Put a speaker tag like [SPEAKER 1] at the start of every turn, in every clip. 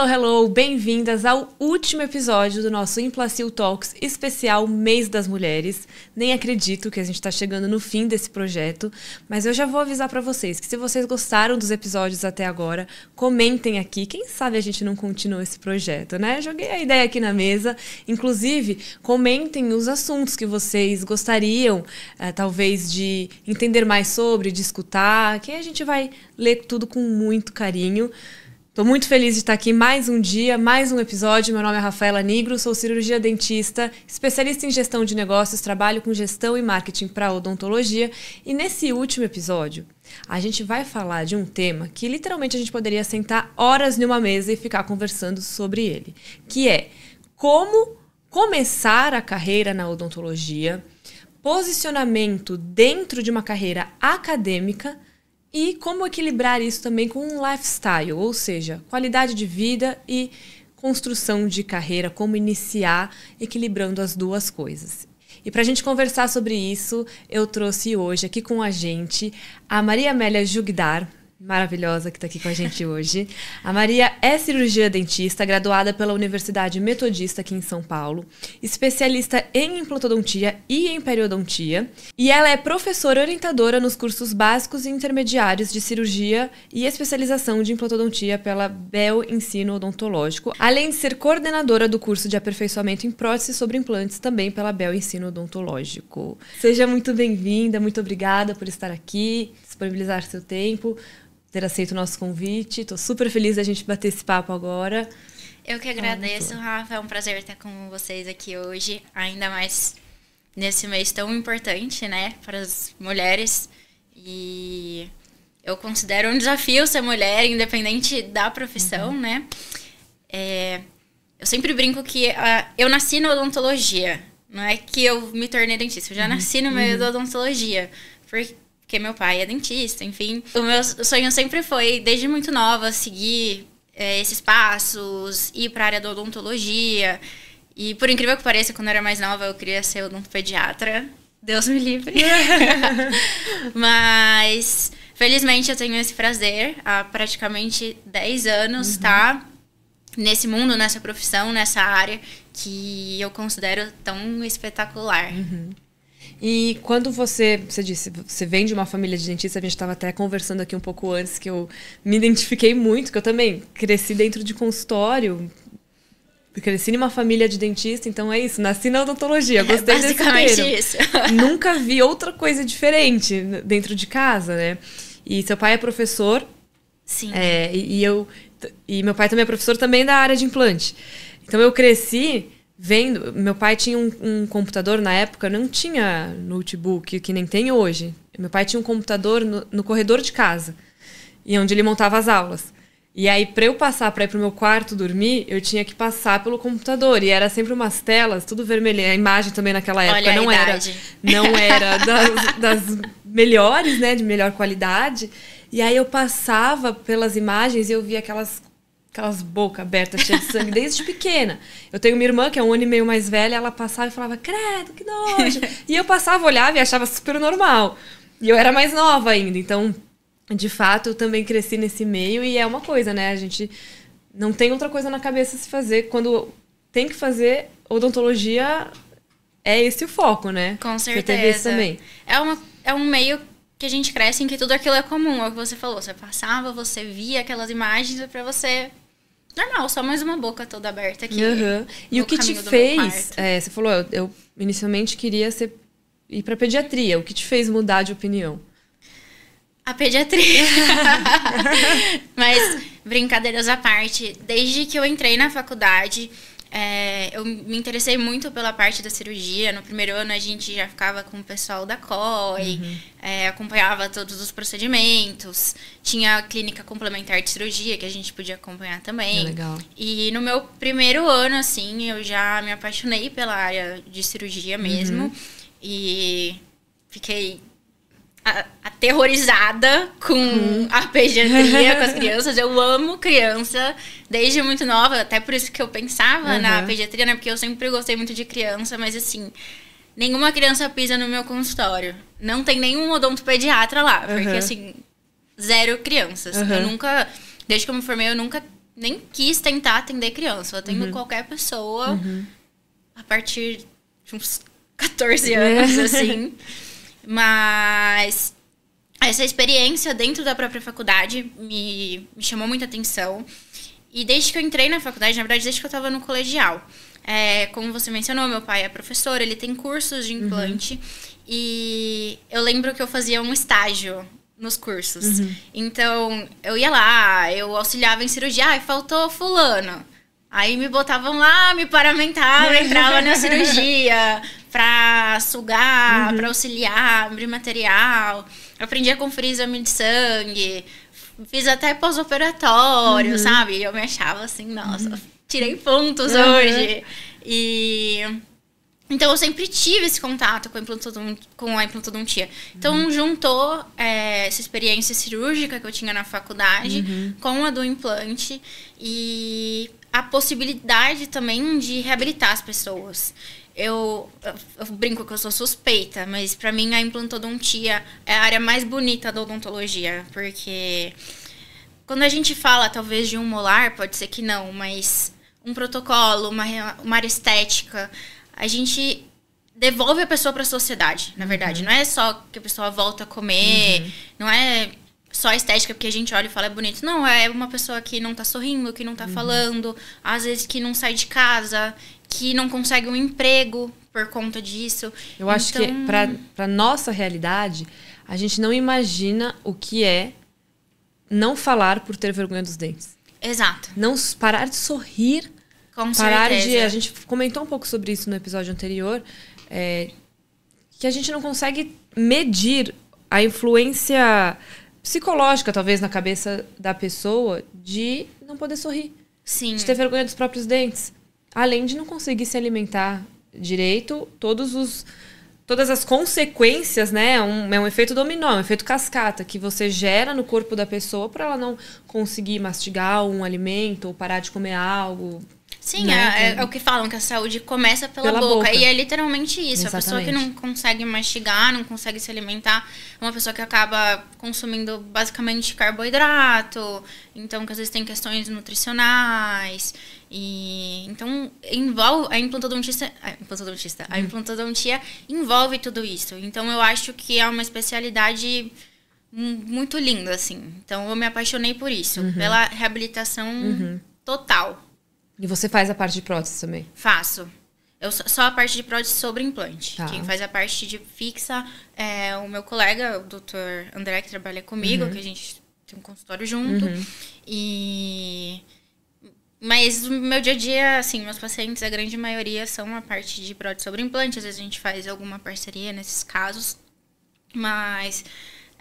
[SPEAKER 1] Hello! Bem-vindas ao último episódio do nosso Implacil Talks especial Mês das Mulheres. Nem acredito que a gente está chegando no fim desse projeto, mas eu já vou avisar para vocês que se vocês gostaram dos episódios até agora, comentem aqui. Quem sabe a gente não continua esse projeto, né? Joguei a ideia aqui na mesa. Inclusive, comentem os assuntos que vocês gostariam, talvez, de entender mais sobre, de escutar, que a gente vai ler tudo com muito carinho. Estou muito feliz de estar aqui mais um dia, mais um episódio. Meu nome é Rafaela Nigro, sou cirurgia dentista, especialista em gestão de negócios, trabalho com gestão e marketing para odontologia. E nesse último episódio, a gente vai falar de um tema que literalmente a gente poderia sentar horas numa mesa e ficar conversando sobre ele, que é como começar a carreira na odontologia, posicionamento dentro de uma carreira acadêmica e como equilibrar isso também com um lifestyle, ou seja, qualidade de vida e construção de carreira, como iniciar equilibrando as duas coisas. E para a gente conversar sobre isso, eu trouxe hoje aqui com a gente a Maria Amélia Jugdar, maravilhosa, que está aqui com a gente hoje. A Maria é cirurgia dentista, graduada pela Universidade Metodista aqui em São Paulo, especialista em implantodontia e em periodontia, e ela é professora orientadora nos cursos básicos e intermediários de cirurgia e especialização de implantodontia pela BEL Ensino Odontológico, além de ser coordenadora do curso de aperfeiçoamento em próteses sobre implantes também pela BEL Ensino Odontológico. Seja muito bem-vinda, muito obrigada por estar aqui, disponibilizar seu tempo, ter aceito o nosso convite. Estou super feliz da gente bater esse papo agora.
[SPEAKER 2] Eu que agradeço, Rafa. É um prazer estar com vocês aqui hoje, ainda mais nesse mês tão importante, né, para as mulheres. E eu considero um desafio ser mulher, independente da profissão, né? Eu sempre brinco que eu nasci na odontologia, não é que eu me tornei dentista, eu já nasci no meio da odontologia, porque meu pai é dentista, enfim. O meu sonho sempre foi, desde muito nova, seguir esses passos, ir para a área da odontologia. E por incrível que pareça, quando eu era mais nova, eu queria ser odontopediatra. Deus me livre. Mas, felizmente, eu tenho esse prazer há praticamente 10 anos, tá? Nesse mundo, nessa profissão, nessa área que eu considero tão espetacular.
[SPEAKER 1] E quando você disse, você vem de uma família de dentistas, a gente estava até conversando aqui um pouco antes, que eu me identifiquei muito, que eu também cresci dentro de consultório, cresci numa família de dentista, então é isso, nasci na odontologia, gostei desse termo.
[SPEAKER 2] Basicamente isso.
[SPEAKER 1] Nunca vi outra coisa diferente dentro de casa, né? E seu pai é professor.
[SPEAKER 2] Sim.
[SPEAKER 1] E meu pai também é professor também da área de implante. Então eu cresci vendo, meu pai tinha um computador na época, não tinha notebook, que nem tem hoje. Meu pai tinha um computador no corredor de casa, e onde ele montava as aulas. E aí, para eu passar para ir pro meu quarto dormir, eu tinha que passar pelo computador. E era sempre umas telas, tudo vermelho. A imagem também naquela época não era das melhores, né, de melhor qualidade. E aí eu passava pelas imagens e eu via aquelas bocas abertas, cheias de sangue, desde pequena. Eu tenho uma irmã que é 1 ano e meio mais velha, ela passava e falava, credo, que nojo. E eu passava, olhava e achava super normal. E eu era mais nova ainda, então, de fato, eu também cresci nesse meio e é uma coisa, né? A gente não tem outra coisa na cabeça a se fazer. Quando tem que fazer odontologia, é esse o foco, né?
[SPEAKER 2] Com certeza.
[SPEAKER 1] Você teve esse também.
[SPEAKER 2] É um meio que a gente cresce em que tudo aquilo é comum, é o que você falou. Você passava, você via aquelas imagens e pra você... Normal, só mais uma boca toda aberta aqui.
[SPEAKER 1] E o que te fez... você falou, eu inicialmente queria ir pra pediatria. O que te fez mudar de opinião?
[SPEAKER 2] A pediatria. Mas, brincadeiras à parte, desde que eu entrei na faculdade, eu me interessei muito pela parte da cirurgia. No primeiro ano, a gente já ficava com o pessoal da COI, acompanhava todos os procedimentos. Tinha a clínica complementar de cirurgia, que a gente podia acompanhar também.
[SPEAKER 1] Legal.
[SPEAKER 2] E no meu primeiro ano, assim, eu já me apaixonei pela área de cirurgia mesmo. E fiquei aterrorizada com a pediatria, com as crianças. Eu amo criança desde muito nova, até por isso que eu pensava na pediatria, né? Porque eu sempre gostei muito de criança, mas assim, nenhuma criança pisa no meu consultório. Não tem nenhum odontopediatra lá, porque assim, 0 crianças. Eu nunca, desde que eu me formei, eu nunca nem quis tentar atender criança. Eu atendo qualquer pessoa a partir de uns 14 anos, assim. Mas essa experiência dentro da própria faculdade me chamou muita atenção. E desde que eu entrei na faculdade, na verdade, desde que eu estava no colegial, como você mencionou, meu pai é professor, ele tem cursos de implante. E eu lembro que eu fazia um estágio nos cursos. Então, eu ia lá, eu auxiliava em cirurgia. Ai, faltou fulano. Aí me botavam lá, me paramentavam, entrava na cirurgia pra sugar, pra auxiliar, abrir material. Aprendi a conferir exame de sangue. Fiz até pós-operatório, sabe? Eu me achava assim, nossa, tirei pontos hoje. Então, eu sempre tive esse contato com a implantodontia. Então, juntou essa experiência cirúrgica que eu tinha na faculdade com a do implante e a possibilidade também de reabilitar as pessoas. Eu brinco que eu sou suspeita, mas pra mim a implantodontia é a área mais bonita da odontologia, porque quando a gente fala talvez de um molar, pode ser que não, mas um protocolo, uma área estética, a gente devolve a pessoa para a sociedade, na verdade. Não é só que a pessoa volta a comer, não é só a estética porque a gente olha e fala é bonito. Não, é uma pessoa que não tá sorrindo, que não tá falando, às vezes que não sai de casa, que não consegue um emprego por conta disso.
[SPEAKER 1] Eu acho que para nossa realidade, a gente não imagina o que é não falar por ter vergonha dos dentes.
[SPEAKER 2] Exato.
[SPEAKER 1] Não parar de sorrir.
[SPEAKER 2] Com
[SPEAKER 1] parar
[SPEAKER 2] certeza.
[SPEAKER 1] A gente comentou um pouco sobre isso no episódio anterior, que a gente não consegue medir a influência psicológica, talvez, na cabeça da pessoa de não poder sorrir.
[SPEAKER 2] Sim.
[SPEAKER 1] De ter vergonha dos próprios dentes. Além de não conseguir se alimentar direito, todas as consequências, né? É um efeito dominó, é um efeito cascata que você gera no corpo da pessoa para ela não conseguir mastigar um alimento ou parar de comer algo.
[SPEAKER 2] Sim,
[SPEAKER 1] né?
[SPEAKER 2] é o que falam, que a saúde começa pela boca. E é literalmente isso.
[SPEAKER 1] Exatamente.
[SPEAKER 2] A pessoa que não consegue mastigar, não consegue se alimentar, é uma pessoa que acaba consumindo basicamente carboidrato, então que às vezes tem questões nutricionais. E então envolve a implantodontia envolve tudo isso. Então eu acho que é uma especialidade muito linda, assim. Então eu me apaixonei por isso, pela reabilitação total.
[SPEAKER 1] E você faz a parte de prótese também?
[SPEAKER 2] Faço. Eu só a parte de prótese sobre implante.
[SPEAKER 1] Tá.
[SPEAKER 2] Quem faz a parte de fixa é o meu colega, o Dr. André, que trabalha comigo, que a gente tem um consultório junto. Mas o meu dia a dia, assim, meus pacientes, a grande maioria são a parte de prótese sobre implante. Às vezes a gente faz alguma parceria nesses casos. Mas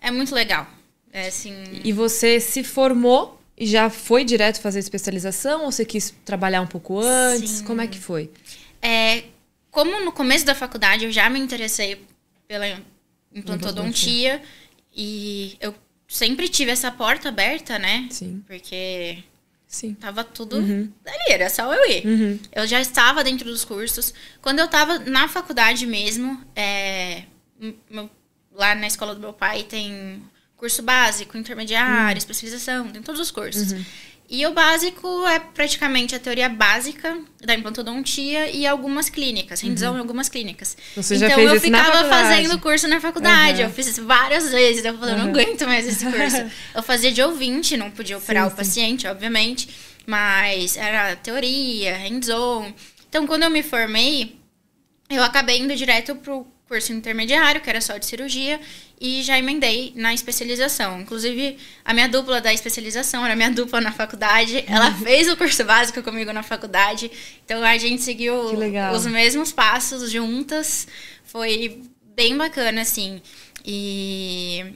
[SPEAKER 2] é muito legal. É, assim...
[SPEAKER 1] E você se formou e já foi direto fazer especialização? Ou você quis trabalhar um pouco antes?
[SPEAKER 2] Sim.
[SPEAKER 1] Como é que foi?
[SPEAKER 2] Como no começo da faculdade eu já me interessei pela implantodontia. E eu sempre tive essa porta aberta, né?
[SPEAKER 1] Sim.
[SPEAKER 2] Porque...
[SPEAKER 1] Sim.
[SPEAKER 2] Tava tudo ali, era só eu ir. Eu já estava dentro dos cursos. Quando eu tava na faculdade mesmo, lá na escola do meu pai tem curso básico, intermediário, especialização, tem todos os cursos. E o básico é praticamente a teoria básica da implantodontia e algumas clínicas, rendição em algumas clínicas.
[SPEAKER 1] Você
[SPEAKER 2] então
[SPEAKER 1] já fez
[SPEAKER 2] eu
[SPEAKER 1] esse na
[SPEAKER 2] ficava
[SPEAKER 1] faculdade?
[SPEAKER 2] fazendo curso na faculdade. Eu fiz isso várias vezes. Eu falei, eu não aguento mais esse curso. Eu fazia de ouvinte, não podia operar o paciente, obviamente. Mas era teoria, hands-on. Então, quando eu me formei, eu acabei indo direto pro curso intermediário, que era só de cirurgia, e já emendei na especialização. Inclusive, a minha dupla da especialização era minha dupla na faculdade. Ela fez o curso básico comigo na faculdade. Então, a gente seguiu os mesmos passos juntas. Foi bem bacana, assim. E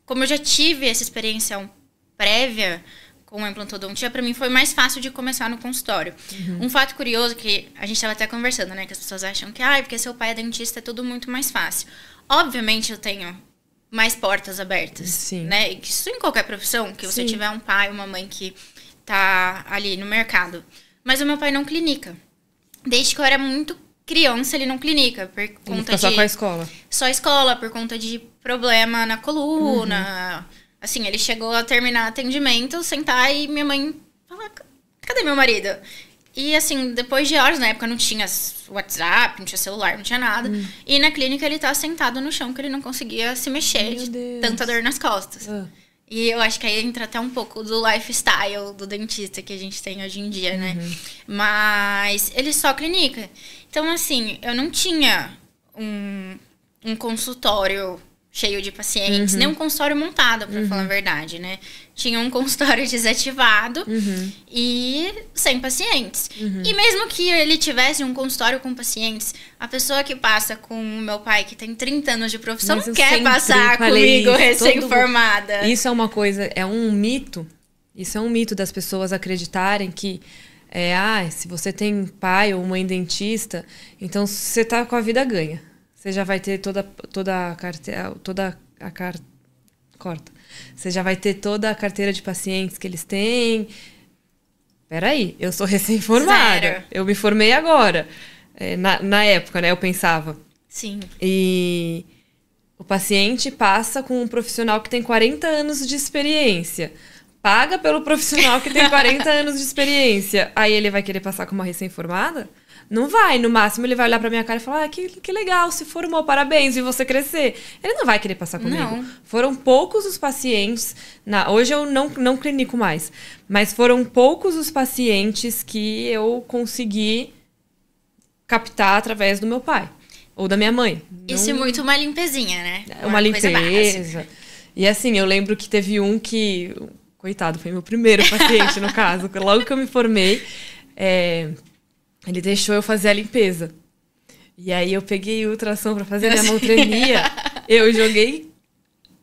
[SPEAKER 2] como eu já tive essa experiência prévia com a implantodontia, pra mim foi mais fácil de começar no consultório. Um fato curioso que a gente estava até conversando, né? Que as pessoas acham que, porque seu pai é dentista, é tudo muito mais fácil. Obviamente eu tenho mais portas abertas,
[SPEAKER 1] Sim.
[SPEAKER 2] né? Isso em qualquer profissão, que você tiver um pai, uma mãe que tá ali no mercado. Mas o meu pai não clinica. Desde que eu era muito criança, ele não clinica. Por conta
[SPEAKER 1] só com a escola?
[SPEAKER 2] Só escola, por conta de problema na coluna. Assim, ele chegou a terminar atendimento, sentar e minha mãe cadê meu marido? E assim, depois de horas, na época não tinha WhatsApp, não tinha celular, não tinha nada. E na clínica ele tá sentado no chão, que ele não conseguia se mexer de tanta dor nas costas. E eu acho que aí entra até um pouco do lifestyle do dentista que a gente tem hoje em dia, né? Mas ele só clinica. Então, assim, eu não tinha um consultório cheio de pacientes, nem um consultório montado, pra falar a verdade, né? Tinha um consultório desativado e sem pacientes. E mesmo que ele tivesse um consultório com pacientes, a pessoa que passa com o meu pai, que tem 30 anos de profissão, não quer passar comigo recém-formada.
[SPEAKER 1] Isso é uma coisa, é um mito. Isso é um mito das pessoas acreditarem que se você tem pai ou mãe dentista, então você tá com a vida ganha. Você já vai ter toda a carteira, Você já vai ter toda a carteira de pacientes que eles têm. Peraí, eu sou recém-formada. Eu me formei agora. Na época, né, eu pensava.
[SPEAKER 2] Sim.
[SPEAKER 1] E o paciente passa com um profissional que tem 40 anos de experiência. Paga pelo profissional que tem 40 anos de experiência. Aí ele vai querer passar com uma recém-formada? Não vai. No máximo, ele vai olhar pra minha cara e falar: que legal, se formou, parabéns, vi você crescer. Ele não vai querer passar comigo.
[SPEAKER 2] Não.
[SPEAKER 1] Foram poucos os pacientes... Hoje eu não clinico mais. Mas foram poucos os pacientes que eu consegui captar através do meu pai. Ou da minha mãe.
[SPEAKER 2] Isso é muito uma limpezinha, né?
[SPEAKER 1] Uma limpeza. E assim, eu lembro que teve um que... Coitado, foi meu primeiro paciente, no caso. Logo que eu me formei, ele deixou eu fazer a limpeza. E aí eu peguei ultrassom pra fazer, minha mão tremia. Eu joguei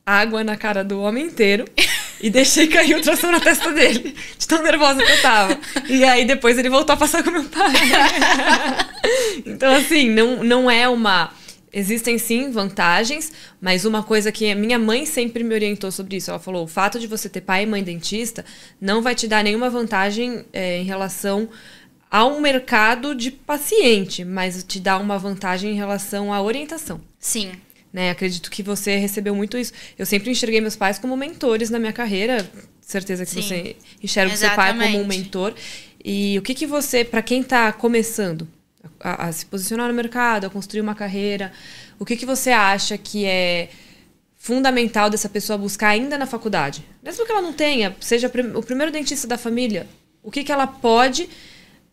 [SPEAKER 1] água na cara do homem inteiro e deixei cair o ultrassom na testa dele, de tão nervosa que eu tava. E aí depois ele voltou a passar com meu pai. Então assim, não é uma... Existem sim vantagens, mas uma coisa que a minha mãe sempre me orientou sobre isso. Ela falou: o fato de você ter pai e mãe dentista não vai te dar nenhuma vantagem em relação ao mercado de paciente, mas te dá uma vantagem em relação à orientação.
[SPEAKER 2] Sim.
[SPEAKER 1] Né? Acredito que você recebeu muito isso. Eu sempre enxerguei meus pais como mentores na minha carreira. Certeza que você enxerga o seu pai como um mentor. E o que você, para quem está começando a se posicionar no mercado, a construir uma carreira, o que você acha que é fundamental dessa pessoa buscar ainda na faculdade? Mesmo que ela não tenha, seja o primeiro dentista da família, o que ela pode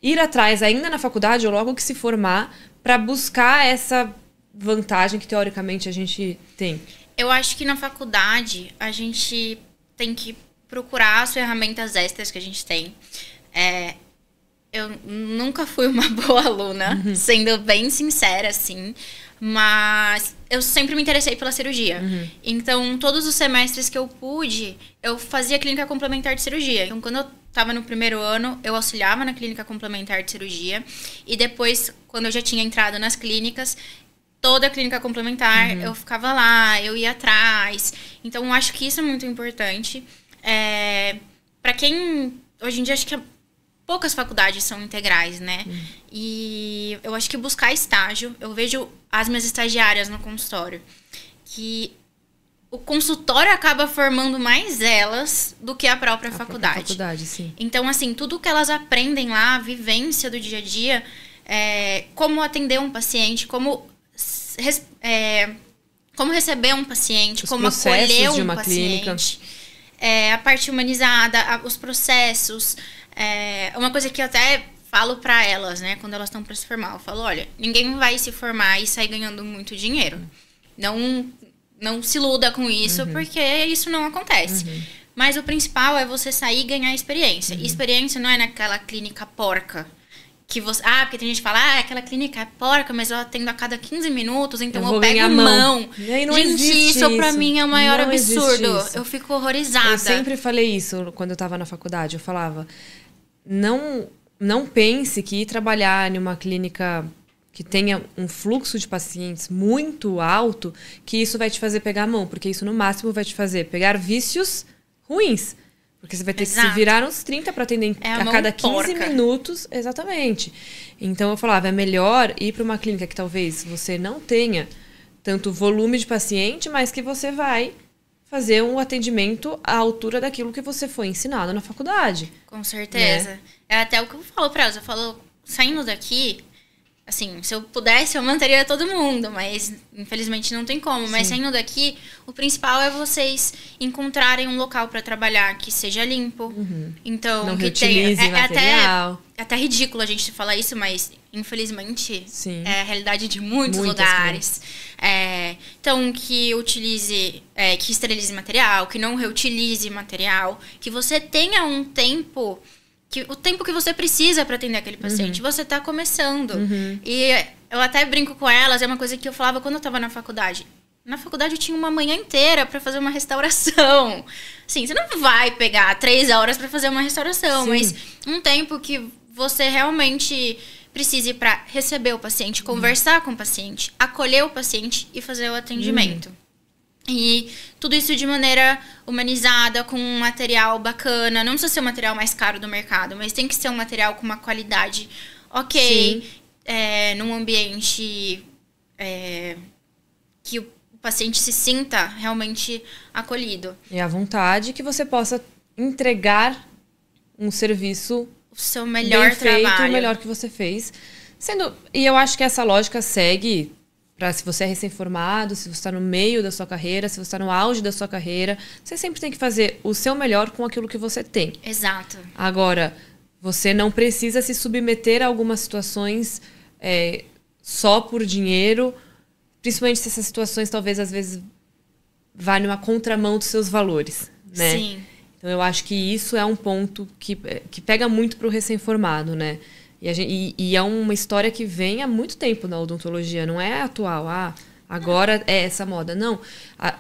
[SPEAKER 1] ir atrás ainda na faculdade ou logo que se formar para buscar essa vantagem que teoricamente a gente tem?
[SPEAKER 2] Eu acho que na faculdade a gente tem que procurar as ferramentas extras que a gente tem. Eu nunca fui uma boa aluna, sendo bem sincera, assim. Mas eu sempre me interessei pela cirurgia. Então, todos os semestres que eu pude, eu fazia clínica complementar de cirurgia. Então, quando eu estava no primeiro ano, eu auxiliava na clínica complementar de cirurgia. E depois, quando eu já tinha entrado nas clínicas, toda a clínica complementar, eu ficava lá, eu ia atrás. Então, eu acho que isso é muito importante. Para quem... Hoje em dia, acho que poucas faculdades são integrais, né? E eu acho que buscar estágio... Eu vejo as minhas estagiárias no consultório, que o consultório acaba formando mais elas do que a própria faculdade.
[SPEAKER 1] Própria faculdade, sim.
[SPEAKER 2] Então, assim, tudo que elas aprendem lá, a vivência do dia a dia, como atender um paciente, como receber um paciente,
[SPEAKER 1] os
[SPEAKER 2] como acolher um
[SPEAKER 1] paciente.
[SPEAKER 2] A parte humanizada, os processos... uma coisa que eu até falo pra elas, né, quando elas estão pra se formar, eu falo: olha, ninguém vai se formar e sair ganhando muito dinheiro. Não se iluda com isso, porque isso não acontece. Mas o principal é você sair e ganhar experiência. E experiência não é naquela clínica porca. Que você, porque tem gente que fala: aquela clínica é porca, mas eu atendo a cada 15 minutos, então eu pego mão. Gente, isso pra mim é o maior absurdo. Eu fico horrorizada.
[SPEAKER 1] Eu sempre falei isso quando eu tava na faculdade. Eu falava: não pense que ir trabalhar em uma clínica que tenha um fluxo de pacientes muito alto, que isso vai te fazer pegar a mão. Porque isso, no máximo, vai te fazer pegar vícios ruins. Porque você vai ter que se virar uns 30 para atender a cada 15 minutos. Exatamente. Então, eu falava: é melhor ir para uma clínica que talvez você não tenha tanto volume de paciente, mas que você vai fazer um atendimento à altura daquilo que você foi ensinado na faculdade.
[SPEAKER 2] Com certeza. Né? É até o que eu falo pra elas. Eu falo, saindo daqui, assim, se eu pudesse, eu manteria todo mundo, mas infelizmente não tem como. Sim. Mas saindo daqui, o principal é vocês encontrarem um local pra trabalhar que seja limpo. Então,
[SPEAKER 1] não
[SPEAKER 2] que tenha.
[SPEAKER 1] Material.
[SPEAKER 2] Até ridículo a gente falar isso, mas infelizmente
[SPEAKER 1] Sim.
[SPEAKER 2] é a realidade de muitos lugares. Então, que utilize, que esterilize material, que não reutilize material, que você tenha um tempo, o tempo que você precisa para atender aquele paciente. Você está começando. E eu até brinco com elas, é uma coisa que eu falava quando eu estava na faculdade. Na faculdade eu tinha uma manhã inteira para fazer uma restauração. Sim, você não vai pegar 3 horas para fazer uma restauração, sim, mas um tempo que você realmente precise para receber o paciente, conversar com o paciente, acolher o paciente e fazer o atendimento. E tudo isso de maneira humanizada, com um material bacana. Não precisa ser o material mais caro do mercado, mas tem que ser um material com uma qualidade ok, num ambiente que o paciente se sinta realmente acolhido.
[SPEAKER 1] E à vontade que você possa entregar um serviço
[SPEAKER 2] o seu melhor
[SPEAKER 1] bem feito,
[SPEAKER 2] trabalho.
[SPEAKER 1] O melhor que você fez. E eu acho que essa lógica segue para se você é recém-formado, se você está no meio da sua carreira, se você está no auge da sua carreira, você sempre tem que fazer o seu melhor com aquilo que você tem.
[SPEAKER 2] Exato.
[SPEAKER 1] Agora, você não precisa se submeter a algumas situações só por dinheiro, principalmente se essas situações talvez às vezes vá numa contramão dos seus valores, né?
[SPEAKER 2] Sim.
[SPEAKER 1] Então, eu acho que isso é um ponto que pega muito para o recém-formado, né? E é uma história que vem há muito tempo na odontologia, não é atual. Agora é essa moda. Não,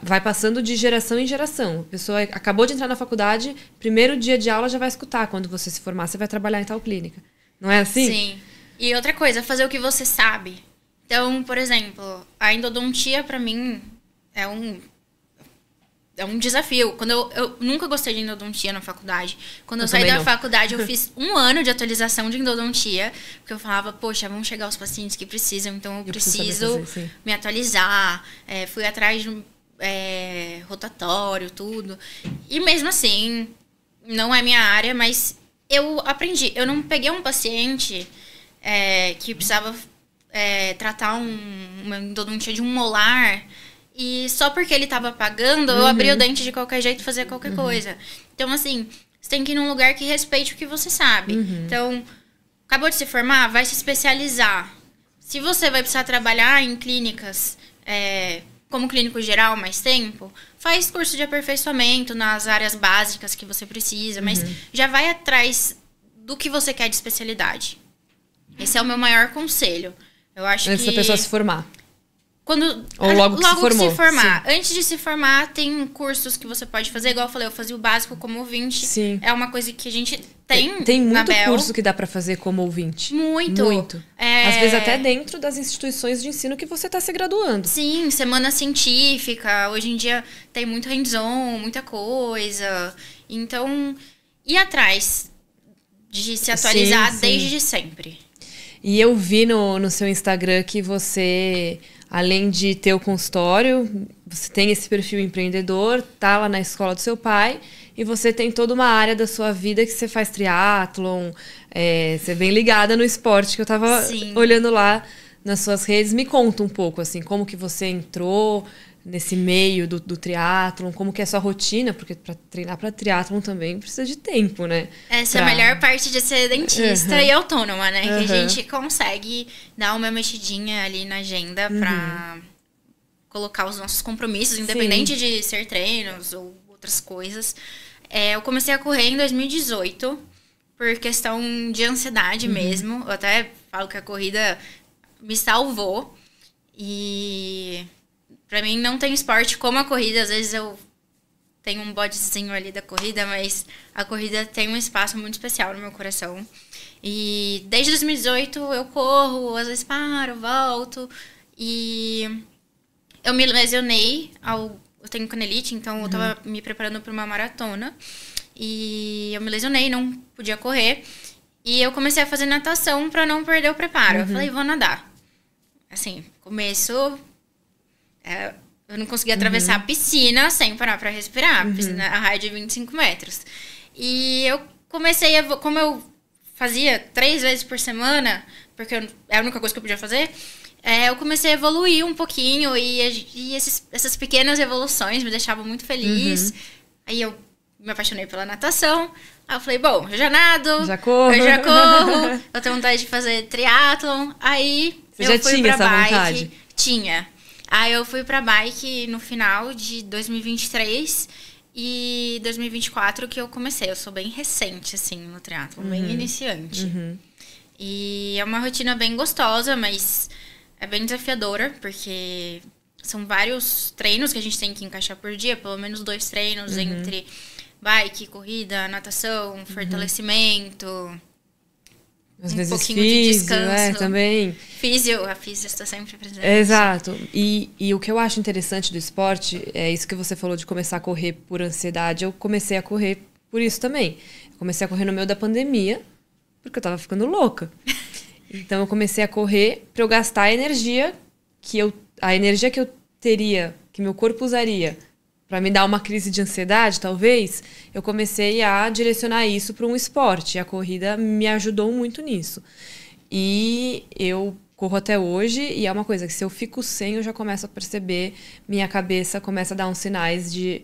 [SPEAKER 1] vai passando de geração em geração. A pessoa acabou de entrar na faculdade, primeiro dia de aula já vai escutar. Quando você se formar, você vai trabalhar em tal clínica. Não é assim?
[SPEAKER 2] Sim. E outra coisa, fazer o que você sabe. Então, por exemplo, a endodontia, para mim, é um desafio. Quando eu nunca gostei de endodontia na faculdade. Quando eu saí da faculdade, eu fiz 1 ano de atualização de endodontia. Porque eu falava, poxa, vão chegar os pacientes que precisam, então eu preciso me atualizar. Fui atrás de rotatório, tudo. E mesmo assim, não é minha área, mas eu aprendi. Eu não peguei um paciente que precisava tratar uma endodontia de um molar... E só porque ele tava pagando, eu abri o dente de qualquer jeito e fazia qualquer coisa. Então, assim, você tem que ir num lugar que respeite o que você sabe. Então, acabou de se formar, vai se especializar. Se você vai precisar trabalhar em clínicas, como clínico geral, mais tempo, faz curso de aperfeiçoamento nas áreas básicas que você precisa. Mas já vai atrás do que você quer de especialidade. Esse é o meu maior conselho. Eu acho
[SPEAKER 1] antes da pessoa se formar.
[SPEAKER 2] Logo
[SPEAKER 1] que se formar.
[SPEAKER 2] Sim. Antes de se formar, tem cursos que você pode fazer. Igual eu falei, eu fazia o básico como ouvinte.
[SPEAKER 1] Sim.
[SPEAKER 2] É uma coisa que a gente tem
[SPEAKER 1] muito
[SPEAKER 2] na Bel.
[SPEAKER 1] Curso que dá pra fazer como ouvinte.
[SPEAKER 2] Muito.
[SPEAKER 1] Às vezes até dentro das instituições de ensino que você tá se graduando.
[SPEAKER 2] Sim, semana científica. Hoje em dia tem muito hands-on, muita coisa. Então, ir atrás de se atualizar desde sempre.
[SPEAKER 1] E eu vi no seu Instagram que você... Além de ter o consultório, você tem esse perfil empreendedor, tá lá na escola do seu pai, e você tem toda uma área da sua vida que você faz triatlon, você é bem ligada no esporte, que eu tava olhando lá nas suas redes. Me conta um pouco, assim, como que você entrou nesse meio do triatlon, como que é a sua rotina, porque para treinar para triatlon também precisa de tempo, né?
[SPEAKER 2] Essa é a melhor parte de ser dentista e autônoma, né? Que a gente consegue dar uma mexidinha ali na agenda para colocar os nossos compromissos, independente de ser treinos ou outras coisas. Eu comecei a correr em 2018, por questão de ansiedade mesmo. Eu até falo que a corrida me salvou. E... Pra mim, não tem esporte como a corrida. Às vezes eu tenho um bodezinho ali da corrida, mas a corrida tem um espaço muito especial no meu coração. E desde 2018 eu corro, às vezes paro, volto. E eu me lesionei. Eu tenho canelite, então eu tava me preparando para uma maratona. E eu me lesionei, não podia correr. E eu comecei a fazer natação para não perder o preparo. Eu falei, vou nadar. Assim, começo... Eu não conseguia atravessar a piscina sem parar pra respirar. A piscina, a raia de 25 metros. E eu comecei como eu fazia 3 vezes por semana, porque é a única coisa que eu podia fazer, eu comecei a evoluir um pouquinho e essas pequenas evoluções me deixavam muito feliz. Aí eu me apaixonei pela natação. Aí eu falei, bom, eu já nado, eu já corro, eu tenho vontade de fazer triatlon. Aí
[SPEAKER 1] Você já
[SPEAKER 2] fui
[SPEAKER 1] tinha
[SPEAKER 2] pra
[SPEAKER 1] essa
[SPEAKER 2] bike.
[SPEAKER 1] vontade?
[SPEAKER 2] Tinha. Aí eu fui pra bike no final de 2023 e 2024 que eu comecei. Eu sou bem recente, assim, no triatlon, bem iniciante. E é uma rotina bem gostosa, mas é bem desafiadora, porque são vários treinos que a gente tem que encaixar por dia, pelo menos 2 treinos entre bike, corrida, natação, fortalecimento.
[SPEAKER 1] Às
[SPEAKER 2] um
[SPEAKER 1] vezes
[SPEAKER 2] pouquinho de descanso.
[SPEAKER 1] Também.
[SPEAKER 2] A físio está sempre presente.
[SPEAKER 1] Exato. E o que eu acho interessante do esporte, é isso que você falou de começar a correr por ansiedade. Eu comecei a correr por isso também. Eu comecei a correr no meio da pandemia, porque eu tava ficando louca. Então eu comecei a correr para eu gastar a energia que eu teria, que meu corpo usaria para me dar uma crise de ansiedade, talvez, eu comecei a direcionar isso para um esporte. E a corrida me ajudou muito nisso. E eu corro até hoje, e é uma coisa que se eu fico sem, eu já começo a perceber, minha cabeça começa a dar uns sinais de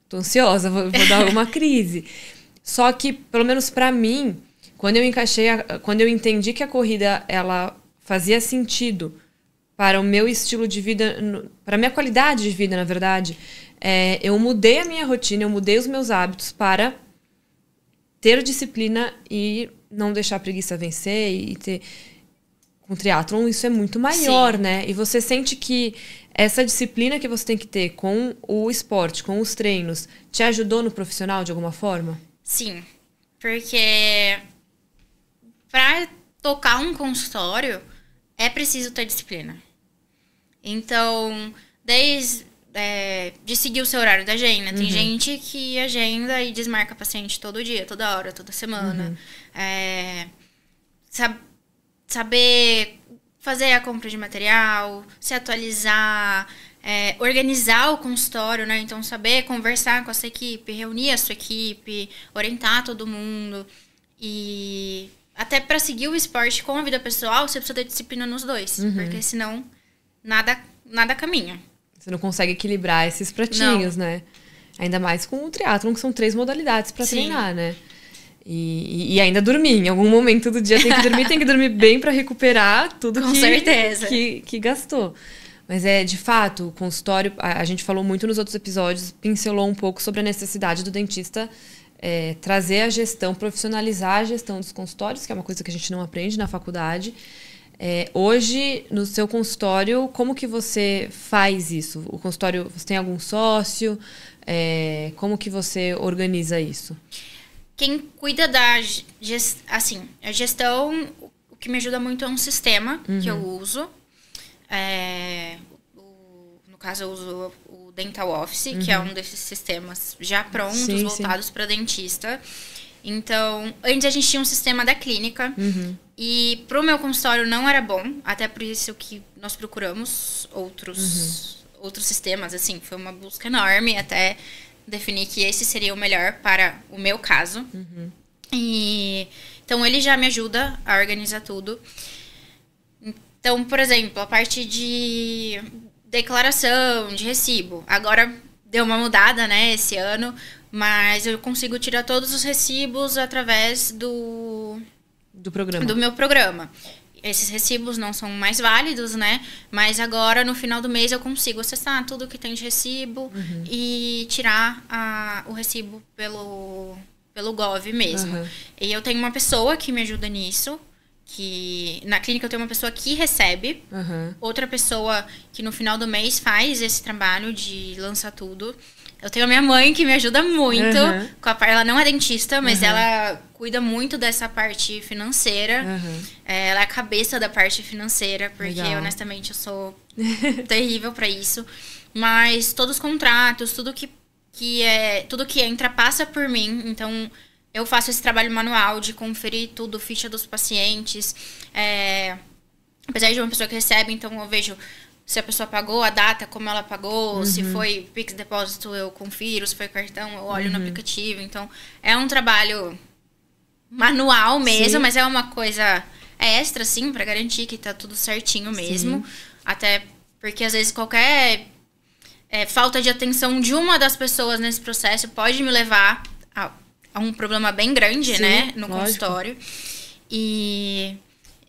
[SPEAKER 1] tô ansiosa, vou dar uma crise. Só que, pelo menos para mim, quando eu entendi que a corrida ela fazia sentido para o meu estilo de vida, para a minha qualidade de vida, na verdade, eu mudei a minha rotina, eu mudei os meus hábitos para ter disciplina e não deixar a preguiça vencer e ter... Com triatlon isso é muito maior, né? E você sente que essa disciplina que você tem que ter com o esporte, com os treinos, te ajudou no profissional de alguma forma?
[SPEAKER 2] Sim, porque para tocar um consultório é preciso ter disciplina. Então, de seguir o seu horário da agenda. Tem gente que agenda e desmarca paciente todo dia, toda hora, toda semana. Saber fazer a compra de material, se atualizar, organizar o consultório, né? Então, saber conversar com a sua equipe, reunir a sua equipe, orientar todo mundo. E até para seguir o esporte com a vida pessoal, você precisa ter disciplina nos dois. Porque senão nada caminha.
[SPEAKER 1] Você não consegue equilibrar esses pratinhos, né? Ainda mais com o triatlon, que são 3 modalidades para treinar, né? E ainda dormir. Em algum momento do dia tem que dormir bem para recuperar tudo que gastou. Mas de fato, o consultório, a gente falou muito nos outros episódios, pincelou um pouco sobre a necessidade do dentista trazer a gestão, profissionalizar a gestão dos consultórios, que é uma coisa que a gente não aprende na faculdade. Hoje, no seu consultório, como que você faz isso? O consultório, você tem algum sócio? Como que você organiza isso?
[SPEAKER 2] Quem cuida da a gestão, o que me ajuda muito é um sistema que eu uso. No caso, eu uso o Dental Office, que é um desses sistemas já prontos, voltados para dentista. Então, antes a gente tinha um sistema da clínica. E pro meu consultório não era bom. Até por isso que nós procuramos outros sistemas. Assim, foi uma busca enorme até definir que esse seria o melhor para o meu caso. Então, ele já me ajuda a organizar tudo. Então, por exemplo, a parte de declaração, de recibo. Agora deu uma mudada, né, esse ano. Mas eu consigo tirar todos os recibos através do meu programa. Esses recibos não são mais válidos, né? Mas agora, no final do mês, eu consigo acessar tudo que tem de recibo e tirar o recibo pelo Gov mesmo. E eu tenho uma pessoa que me ajuda nisso. Que na clínica eu tenho uma pessoa que recebe. Outra pessoa que no final do mês faz esse trabalho de lançar tudo. Eu tenho a minha mãe que me ajuda muito. Ela não é dentista, mas ela cuida muito dessa parte financeira. Ela é a cabeça da parte financeira, porque honestamente eu sou terrível pra isso. Mas todos os contratos, tudo que entra passa por mim. Então eu faço esse trabalho manual de conferir tudo, ficha dos pacientes. Apesar de uma pessoa que recebe, então eu vejo se a pessoa pagou, a data, como ela pagou, se foi Pix Depósito, eu confiro, se foi cartão, eu olho no aplicativo. Então, é um trabalho manual mesmo, mas é uma coisa extra, assim, pra garantir que tá tudo certinho mesmo. Até porque, às vezes, qualquer falta de atenção de uma das pessoas nesse processo pode me levar a um problema bem grande, né, no consultório. E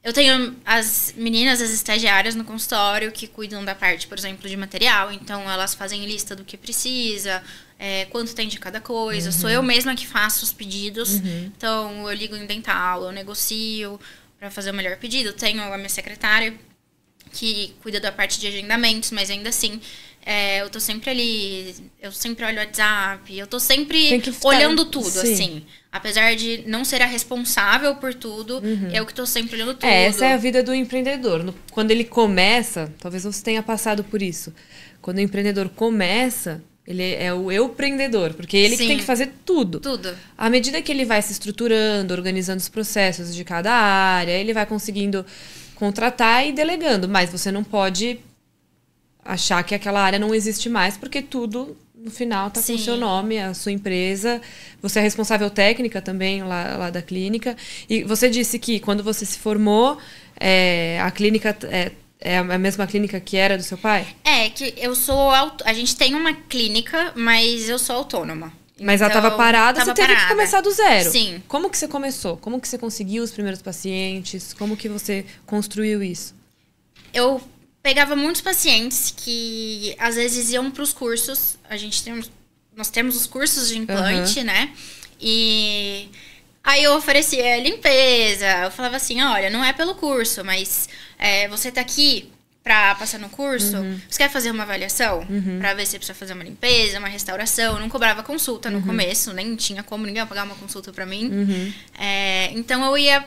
[SPEAKER 2] eu tenho as meninas, as estagiárias no consultório que cuidam da parte, por exemplo, de material. Então, elas fazem lista do que precisa, quanto tem de cada coisa. Sou eu mesma que faço os pedidos. Então, eu ligo em dental, eu negocio para fazer o melhor pedido. Tenho a minha secretária que cuida da parte de agendamentos, mas ainda assim, eu tô sempre ali, eu sempre olho o WhatsApp, eu tô sempre olhando tudo, assim. Apesar de não ser a responsável por tudo, eu que tô sempre olhando tudo.
[SPEAKER 1] Essa é a vida do empreendedor. Quando ele começa, talvez você tenha passado por isso. Quando o empreendedor começa, ele é o empreendedor, porque ele que tem que fazer tudo.
[SPEAKER 2] Tudo.
[SPEAKER 1] À medida que ele vai se estruturando, organizando os processos de cada área, ele vai conseguindo contratar e delegando. Mas você não pode achar que aquela área não existe mais, porque tudo, no final, tá com o seu nome, a sua empresa. Você é responsável técnica também lá da clínica. E você disse que quando você se formou, a clínica é a mesma clínica que era do seu pai?
[SPEAKER 2] Que eu sou... A gente tem uma clínica, mas eu sou autônoma.
[SPEAKER 1] Mas ela estava parada, você teve que começar do zero.
[SPEAKER 2] Sim.
[SPEAKER 1] Como que você começou? Como que você conseguiu os primeiros pacientes? Como que você construiu isso?
[SPEAKER 2] Eu pegava muitos pacientes que às vezes iam para os cursos. Nós temos os cursos de implante, né? E aí eu oferecia limpeza. Eu falava assim, olha, não é pelo curso, mas você tá aqui para passar no curso, você quer fazer uma avaliação? Para ver se precisa fazer uma limpeza, uma restauração. Eu não cobrava consulta no começo, nem tinha como ninguém ia pagar uma consulta para mim. Então eu ia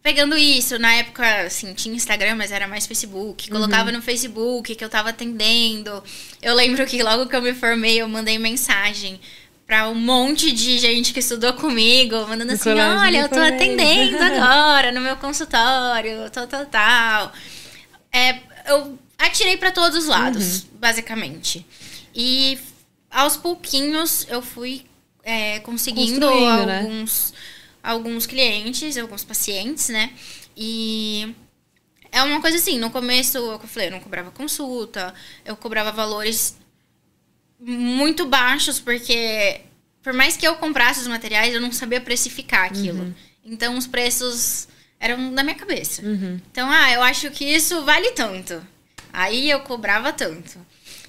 [SPEAKER 2] pegando isso. Na época, assim, tinha Instagram, mas era mais Facebook. Colocava no Facebook que eu tava atendendo. Eu lembro que logo que eu me formei, eu mandei mensagem pra um monte de gente que estudou comigo, mandando assim, olha, eu tô atendendo agora no meu consultório, tal. Eu atirei pra todos os lados, basicamente. E aos pouquinhos eu fui conseguindo alguns clientes, alguns pacientes, né? E é uma coisa assim, no começo, eu falei, eu não cobrava consulta, eu cobrava valores muito baixos, porque por mais que eu comprasse os materiais, eu não sabia precificar aquilo. Então, os preços eram da minha cabeça. Então, eu acho que isso vale tanto. Aí, eu cobrava tanto.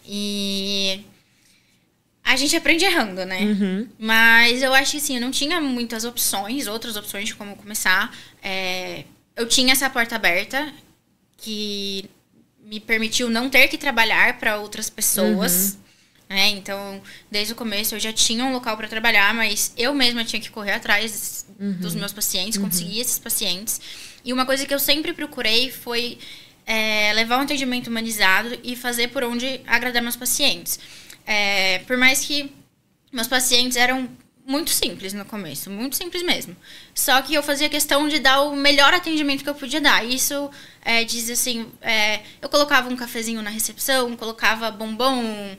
[SPEAKER 2] E a gente aprende errando, né? Mas eu acho que, assim, eu não tinha muitas opções, outras opções de como começar. Eu tinha essa porta aberta, que me permitiu não ter que trabalhar para outras pessoas. Então, desde o começo, eu já tinha um local para trabalhar, mas eu mesma tinha que correr atrás dos meus pacientes, conseguir esses pacientes. E uma coisa que eu sempre procurei foi levar um atendimento humanizado e fazer por onde agradar meus pacientes. Por mais que meus pacientes eram muito simples no começo, muito simples mesmo. Só que eu fazia questão de dar o melhor atendimento que eu podia dar. Isso diz assim, eu colocava um cafezinho na recepção, colocava bombom,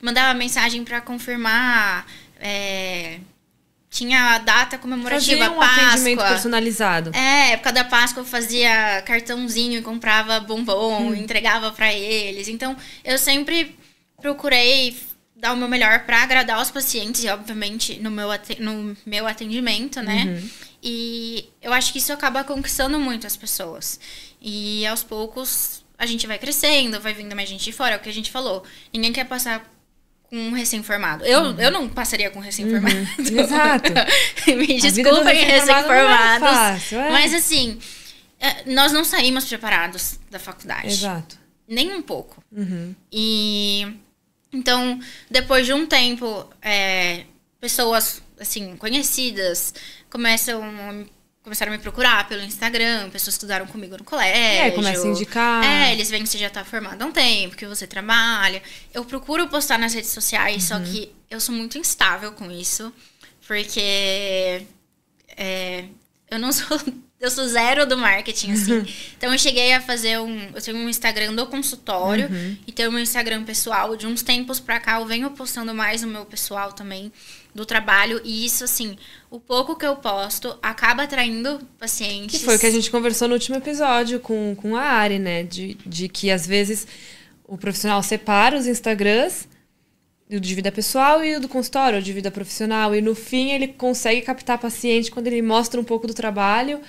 [SPEAKER 2] mandava mensagem para confirmar, tinha a data comemorativa,
[SPEAKER 1] fazia um
[SPEAKER 2] Páscoa.
[SPEAKER 1] Atendimento personalizado.
[SPEAKER 2] Época da Páscoa eu fazia cartãozinho e comprava bombom, entregava para eles. Então, eu sempre procurei dar o meu melhor para agradar os pacientes e, obviamente, no meu atendimento, né? E eu acho que isso acaba conquistando muito as pessoas. E, aos poucos, a gente vai crescendo, vai vindo mais gente de fora. É o que a gente falou. Ninguém quer passar com um recém-formado. Eu não passaria com um recém-formado.
[SPEAKER 1] Exato.
[SPEAKER 2] Me desculpem, recém-formados. Mas, assim, nós não saímos preparados da faculdade.
[SPEAKER 1] Exato.
[SPEAKER 2] Nem um pouco. E então, depois de um tempo, pessoas, assim, conhecidas começaram a me procurar pelo Instagram, pessoas que estudaram comigo no colégio.
[SPEAKER 1] Começa a indicar.
[SPEAKER 2] Eles veem que você já tá formado há um tempo, que você trabalha. Eu procuro postar nas redes sociais, só que eu sou muito instável com isso, porque eu não sou Eu sou zero do marketing, assim. Então, eu cheguei a fazer eu tenho um Instagram do consultório e tenho um Instagram pessoal. De uns tempos pra cá, eu venho postando mais no meu pessoal também, do trabalho. E isso, assim, o pouco que eu posto acaba atraindo pacientes.
[SPEAKER 1] Que foi o que a gente conversou no último episódio com a Ari, né? De que, às vezes, o profissional separa os Instagrams, o de vida pessoal e o do consultório, o de vida profissional. E, no fim, ele consegue captar paciente quando ele mostra um pouco do trabalho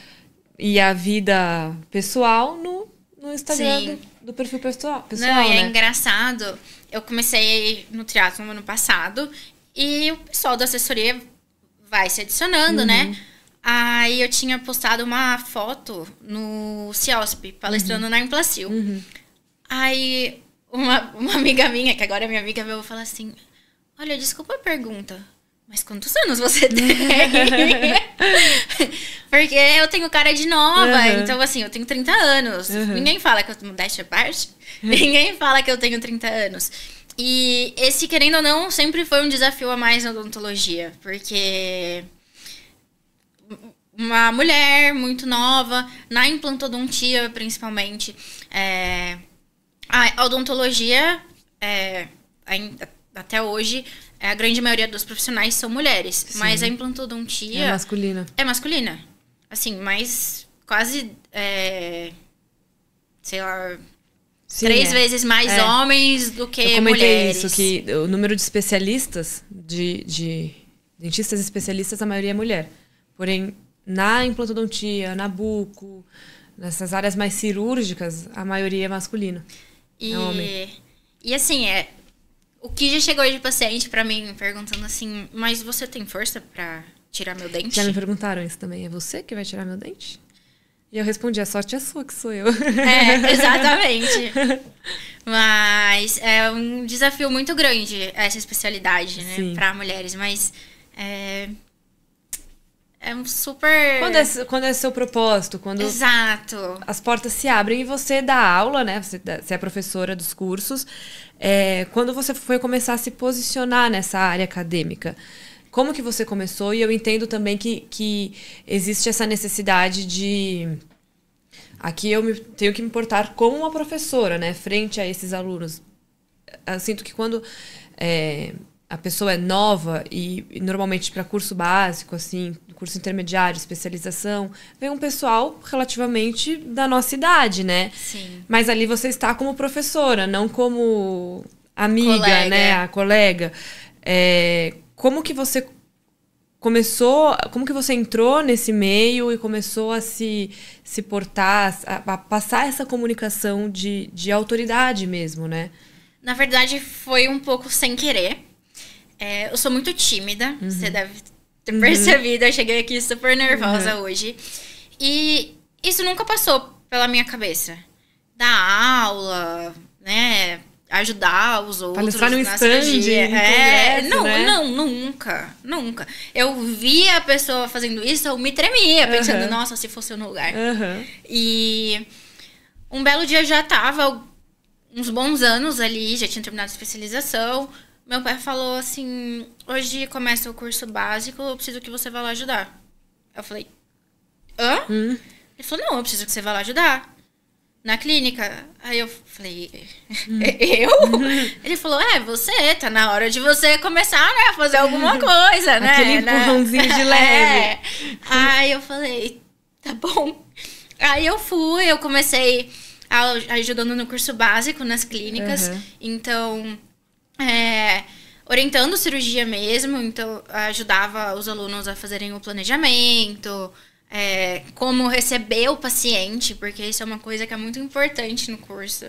[SPEAKER 1] e a vida pessoal no Instagram do perfil pessoal.
[SPEAKER 2] Não,
[SPEAKER 1] né?
[SPEAKER 2] e é engraçado. Eu comecei no triatlon no ano passado e o pessoal da assessoria vai se adicionando, né? Aí eu tinha postado uma foto no CIOSP, palestrando na Implacil. Aí uma amiga minha, que agora é minha amiga, veio falar assim: olha, desculpa a pergunta, mas quantos anos você tem? Porque eu tenho cara de nova, então assim, eu tenho 30 anos. Ninguém fala que eu tenho modéstia à parte, ninguém fala que eu tenho 30 anos. E esse, querendo ou não, sempre foi um desafio a mais na odontologia, porque uma mulher muito nova, na implantodontia principalmente, a odontologia, até hoje, a grande maioria dos profissionais são mulheres. Sim. Mas a implantodontia... É masculina. Assim, mas quase, sei lá... Sim, 3 vezes mais homens do que mulheres. Eu comentei
[SPEAKER 1] isso, que o número de especialistas, de dentistas especialistas, a maioria é mulher. Porém, na implantodontia, na buco, nessas áreas mais cirúrgicas, a maioria é masculina. É homem.
[SPEAKER 2] E assim, o que já chegou de paciente pra mim, perguntando assim, mas você tem força pra tirar meu dente?
[SPEAKER 1] Já me perguntaram isso também. É você que vai tirar meu dente? E eu respondi, a sorte é sua, que sou eu.
[SPEAKER 2] Exatamente. Mas é um desafio muito grande essa especialidade, né? Pra mulheres. Mas é um super...
[SPEAKER 1] Quando é seu propósito, quando
[SPEAKER 2] Exato.
[SPEAKER 1] As portas se abrem e você dá aula, né? Você é professora dos cursos. Quando você foi começar a se posicionar nessa área acadêmica, como que você começou? E eu entendo também que existe essa necessidade de... Aqui eu tenho que me portar como uma professora, né? Frente a esses alunos. Eu sinto que quando a pessoa é nova e normalmente para curso básico, assim, curso intermediário, especialização, vem um pessoal relativamente da nossa idade, né?
[SPEAKER 2] Sim.
[SPEAKER 1] Mas ali você está como professora, não como amiga, né? A colega. Como que você começou, como que você entrou nesse meio e começou a se portar, a passar essa comunicação de autoridade mesmo, né?
[SPEAKER 2] Na verdade, foi um pouco sem querer. Eu sou muito tímida, você deve ter percebido. Eu cheguei aqui super nervosa hoje. E isso nunca passou pela minha cabeça. Dar aula, né? Ajudar os outros.
[SPEAKER 1] Palestrar no stand, congresso,
[SPEAKER 2] não,
[SPEAKER 1] né?
[SPEAKER 2] Não, nunca. Eu via a pessoa fazendo isso, eu me tremia, pensando, nossa, se fosse eu no lugar. E um belo dia eu já tava uns bons anos ali, já tinha terminado a especialização. Meu pai falou assim, hoje começa o curso básico, eu preciso que você vá lá ajudar. Eu falei, hã? Ele falou, não, eu preciso que você vá lá ajudar. Na clínica. Aí eu falei, eu? Ele falou, você, tá na hora de você começar, né, a fazer alguma coisa, né?
[SPEAKER 1] Aquele empurrãozinho de leve.
[SPEAKER 2] Aí eu falei, tá bom. Aí eu comecei ajudando no curso básico, nas clínicas. Então, orientando cirurgia mesmo. Então, ajudava os alunos a fazerem o planejamento, como receber o paciente, porque isso é uma coisa que é muito importante no curso.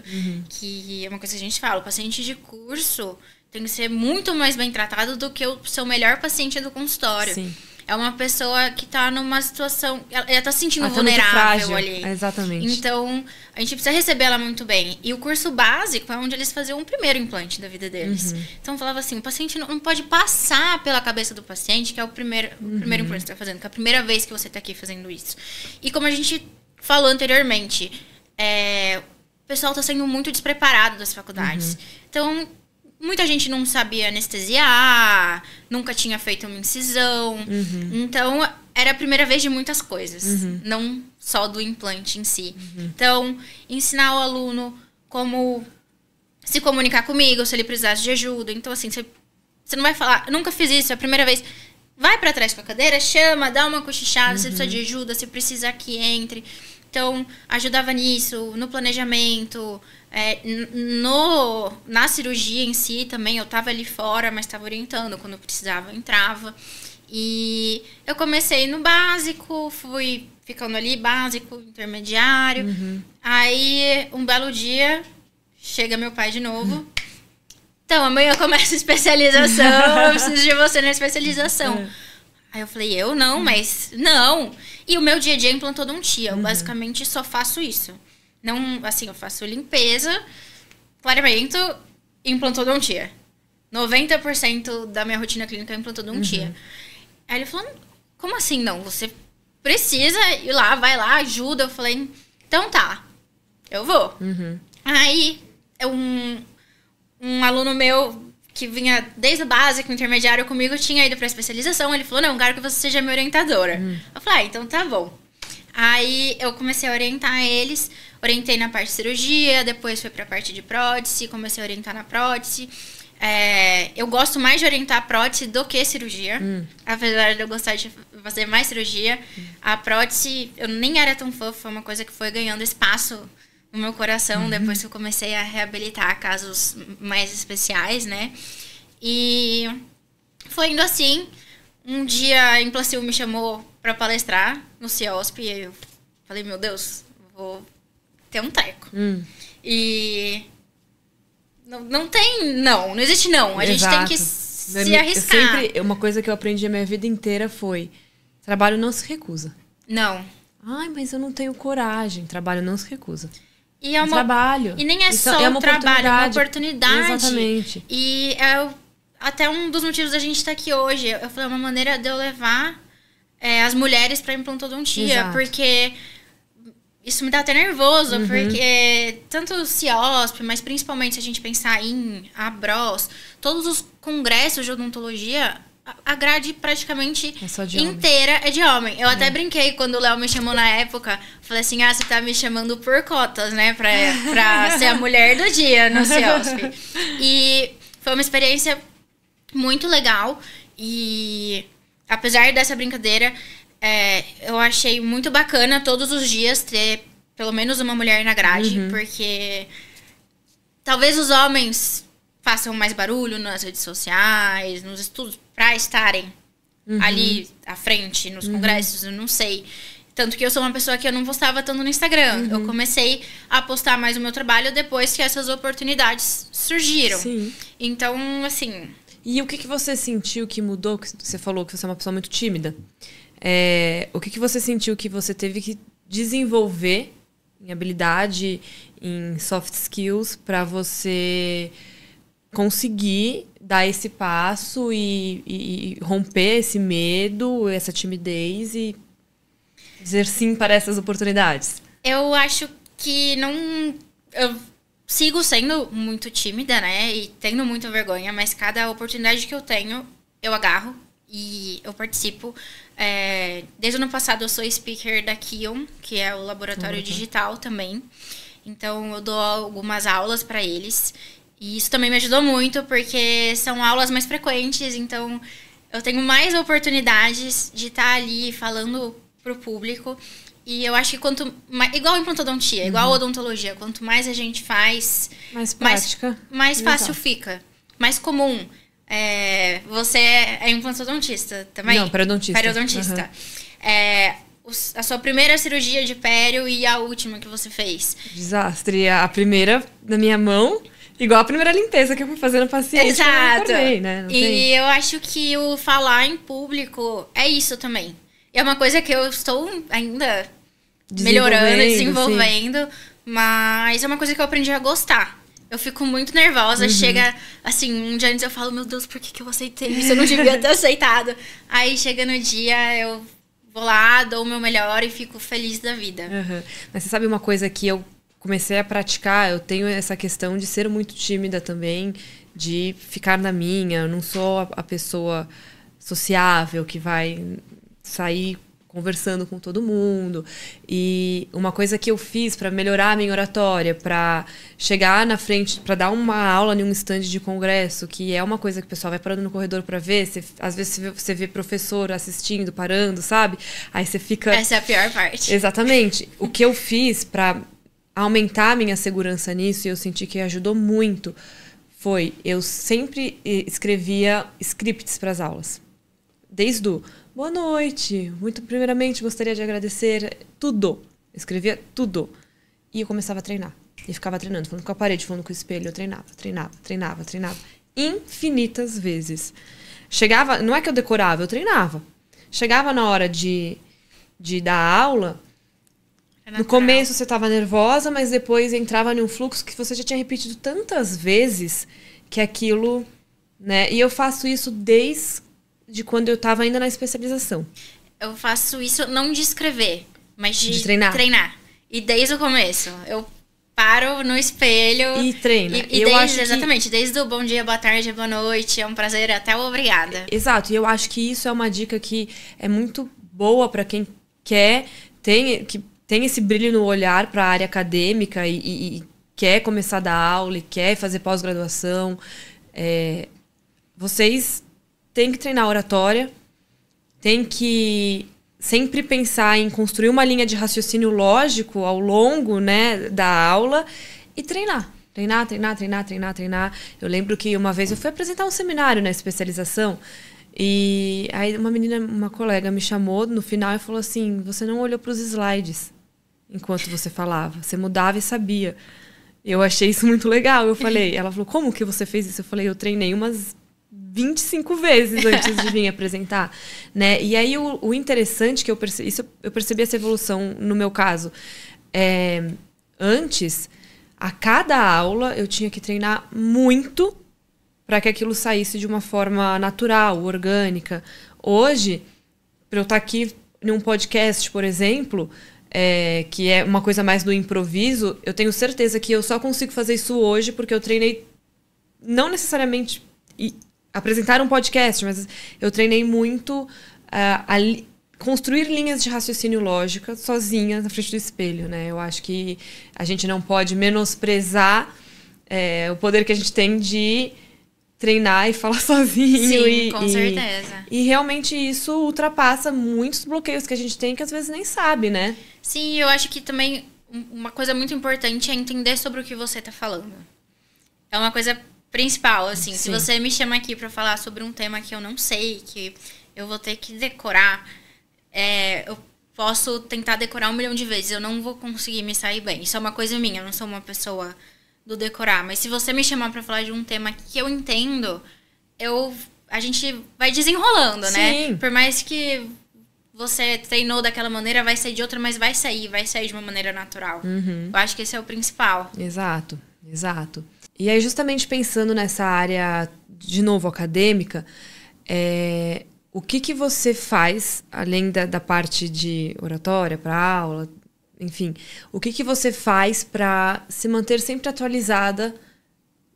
[SPEAKER 2] Que é uma coisa que a gente fala, o paciente de curso tem que ser muito mais bem tratado do que o seu melhor paciente do consultório.
[SPEAKER 1] Sim.
[SPEAKER 2] É uma pessoa que tá numa situação... Ela tá se sentindo
[SPEAKER 1] tá
[SPEAKER 2] vulnerável ali.
[SPEAKER 1] Exatamente.
[SPEAKER 2] Então, a gente precisa receber ela muito bem. E o curso básico é onde eles faziam o primeiro implante da vida deles. Então, falava assim, o paciente não pode passar pela cabeça do paciente, que é o primeiro implante que você tá fazendo, que é a primeira vez que você tá aqui fazendo isso. E como a gente falou anteriormente, o pessoal tá sendo muito despreparado das faculdades. Então... Muita gente não sabia anestesiar, nunca tinha feito uma incisão. Então, era a primeira vez de muitas coisas, não só do implante em si. Então, ensinar o aluno como se comunicar comigo, se ele precisasse de ajuda. Então, assim, você não vai falar, nunca fiz isso, é a primeira vez. Vai pra trás com a cadeira, chama, dá uma cochichada, se precisa de ajuda, se precisa que entre. Então, ajudava nisso, no planejamento, na cirurgia em si também. Eu tava ali fora, mas tava orientando. Quando eu precisava, eu entrava. E eu comecei no básico, fui ficando ali, básico, intermediário. Aí, um belo dia, chega meu pai de novo. Então, amanhã começa a especialização, eu preciso de você na especialização. Aí eu falei, eu não, mas não. E o meu dia a dia é implantodontia. Eu basicamente só faço isso. Não, assim, eu faço limpeza, clareamento e implantodontia. 90% da minha rotina clínica é implantodontia. Aí ele falou, como assim não? Você precisa ir lá, vai lá, ajuda. Eu falei, então tá, eu vou. Aí, um aluno meu que vinha desde o básico, intermediário comigo, tinha ido pra especialização. Ele falou, não, quero que você seja minha orientadora. Eu falei, então tá bom. Aí eu comecei a orientar eles, orientei na parte de cirurgia, depois fui pra parte de prótese, comecei a orientar na prótese. Eu gosto mais de orientar prótese do que cirurgia, apesar de eu gostar de fazer mais cirurgia. A prótese, eu nem era tão fã, foi uma coisa que foi ganhando espaço no meu coração, depois que eu comecei a reabilitar casos mais especiais, né? E foi indo assim. Um dia a Implacil me chamou para palestrar no CIOSP e eu falei, meu Deus, vou ter um treco. E não tem não existe não. A gente tem que se arriscar.
[SPEAKER 1] Uma coisa que eu aprendi a minha vida inteira foi, trabalho não se recusa.
[SPEAKER 2] Não.
[SPEAKER 1] Ai, mas eu não tenho coragem. Trabalho não se recusa.
[SPEAKER 2] E é trabalho. E nem é só o trabalho, é uma oportunidade.
[SPEAKER 1] Exatamente.
[SPEAKER 2] E até um dos motivos da gente estar aqui hoje. Eu falei, é uma maneira de eu levar as mulheres para implantodontia. Exato. Porque isso me dá até nervoso, porque tanto o CIOSP, mas principalmente se a gente pensar em ABROS, todos os congressos de odontologia, a grade praticamente inteira é de homem. Eu até brinquei quando o Léo me chamou na época. Falei assim, você tá me chamando por cotas, né? Pra ser a mulher do dia no CIOSP. E foi uma experiência muito legal. E apesar dessa brincadeira, eu achei muito bacana todos os dias ter pelo menos uma mulher na grade. Porque talvez os homens façam mais barulho nas redes sociais, nos estudos, pra estarem ali à frente, nos congressos, eu não sei. Tanto que eu sou uma pessoa que eu não postava tanto no Instagram. Eu comecei a postar mais o meu trabalho depois que essas oportunidades surgiram. Sim. Então, assim...
[SPEAKER 1] E o que você sentiu que mudou? Você falou que você é uma pessoa muito tímida. O que você sentiu que você teve que desenvolver em habilidade, em soft skills, pra você conseguir dar esse passo e romper esse medo, essa timidez e dizer sim para essas oportunidades?
[SPEAKER 2] Eu acho que eu sigo sendo muito tímida, né? E tendo muita vergonha, mas cada oportunidade que eu tenho, eu agarro e eu participo. Desde o ano passado eu sou speaker da Kion, que é o laboratório digital também. Então eu dou algumas aulas para eles. E isso também me ajudou muito, porque são aulas mais frequentes, então eu tenho mais oportunidades de estar ali falando pro público. E eu acho que quanto mais, igual implantodontia, igual odontologia, quanto mais a gente faz,
[SPEAKER 1] mais prática,
[SPEAKER 2] mais fácil fica. Mais comum. Você é implantodontista também?
[SPEAKER 1] Não, periodontista.
[SPEAKER 2] Periodontista. A sua primeira cirurgia de pério e a última que você fez?
[SPEAKER 1] Desastre. A primeira na minha mão, igual a primeira limpeza que eu fui fazer no paciente.
[SPEAKER 2] Exato.
[SPEAKER 1] Né?
[SPEAKER 2] Eu acho que o falar em público é isso também. É uma coisa que eu estou ainda melhorando, desenvolvendo, mas é uma coisa que eu aprendi a gostar. Eu fico muito nervosa, chega, assim, um dia antes eu falo, meu Deus, por que eu aceitei isso? Eu não devia ter aceitado. Aí chega no dia, eu vou lá, dou o meu melhor e fico feliz da vida.
[SPEAKER 1] Mas você sabe uma coisa que eu comecei a praticar? Eu tenho essa questão de ser muito tímida também, de ficar na minha. Eu não sou a pessoa sociável que vai sair conversando com todo mundo. E uma coisa que eu fiz para melhorar a minha oratória, para chegar na frente, para dar uma aula em um stand de congresso, que é uma coisa que o pessoal vai parando no corredor para ver, às vezes você vê professor assistindo, parando, sabe? Aí você fica...
[SPEAKER 2] Essa é a pior parte.
[SPEAKER 1] Exatamente. O que eu fiz para aumentar a minha segurança nisso, e eu senti que ajudou muito, foi, eu sempre escrevia scripts para as aulas. Desde o boa noite, muito primeiramente gostaria de agradecer, tudo. Eu escrevia tudo. E eu começava a treinar. E ficava treinando, falando com a parede, falando com o espelho. Eu treinava. Infinitas vezes. Chegava, não é que eu decorava, eu treinava. Chegava na hora de dar aula, no começo você estava nervosa, mas depois entrava num fluxo que você já tinha repetido tantas vezes que aquilo, né? E eu faço isso desde quando eu estava ainda na especialização.
[SPEAKER 2] Eu faço isso não de escrever, mas de
[SPEAKER 1] treinar.
[SPEAKER 2] E desde o começo. Eu paro no espelho...
[SPEAKER 1] E treino.
[SPEAKER 2] Exatamente. Desde o bom dia, boa tarde, boa noite, é um prazer, até o obrigada.
[SPEAKER 1] Exato. E eu acho que isso é uma dica que é muito boa para quem tem esse brilho no olhar para a área acadêmica e quer começar a dar aula e quer fazer pós-graduação. Vocês têm que treinar a oratória, tem que sempre pensar em construir uma linha de raciocínio lógico ao longo, né, da aula e treinar. Treinar. Eu lembro que uma vez eu fui apresentar um seminário na especialização e aí uma colega me chamou no final e falou assim, você não olhou para os slides enquanto você falava, você mudava e sabia. Eu achei isso muito legal. Ela falou, como que você fez isso? Eu falei, eu treinei umas 25 vezes antes de vir apresentar, né? E aí o interessante que eu percebi essa evolução no meu caso. Antes, a cada aula eu tinha que treinar muito para que aquilo saísse de uma forma natural, orgânica. Hoje, para eu estar aqui num podcast, por exemplo, que é uma coisa mais do improviso, eu tenho certeza que eu só consigo fazer isso hoje porque eu treinei, não necessariamente apresentar um podcast, mas eu treinei muito construir linhas de raciocínio lógica sozinha na frente do espelho, né? Eu acho que a gente não pode menosprezar o poder que a gente tem de treinar e falar sozinho.
[SPEAKER 2] Sim, com certeza.
[SPEAKER 1] E realmente isso ultrapassa muitos bloqueios que a gente tem que às vezes nem sabe, né?
[SPEAKER 2] Sim, eu acho que também uma coisa muito importante é entender sobre o que você está falando. É uma coisa principal, assim. Sim. Se você me chama aqui para falar sobre um tema que eu não sei, que eu vou ter que decorar, eu posso tentar decorar 1 milhão de vezes, eu não vou conseguir me sair bem. Isso é uma coisa minha, eu não sou uma pessoa do decorar. Mas se você me chamar para falar de um tema que eu entendo, a gente vai desenrolando, né?
[SPEAKER 1] Sim.
[SPEAKER 2] Por mais que você treinou daquela maneira, vai sair de outra, mas vai sair de uma maneira natural.
[SPEAKER 1] Uhum.
[SPEAKER 2] Eu acho que esse é o principal.
[SPEAKER 1] Exato. E aí, justamente pensando nessa área, de novo, acadêmica, o que você faz, além da parte de oratória, para aula, enfim, o que você faz para se manter sempre atualizada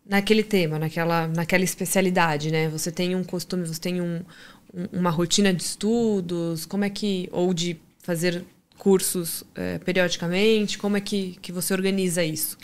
[SPEAKER 1] naquele tema, naquela especialidade, né? Você tem um costume, você tem uma rotina de estudos, ou de fazer cursos periodicamente, como é que você organiza isso?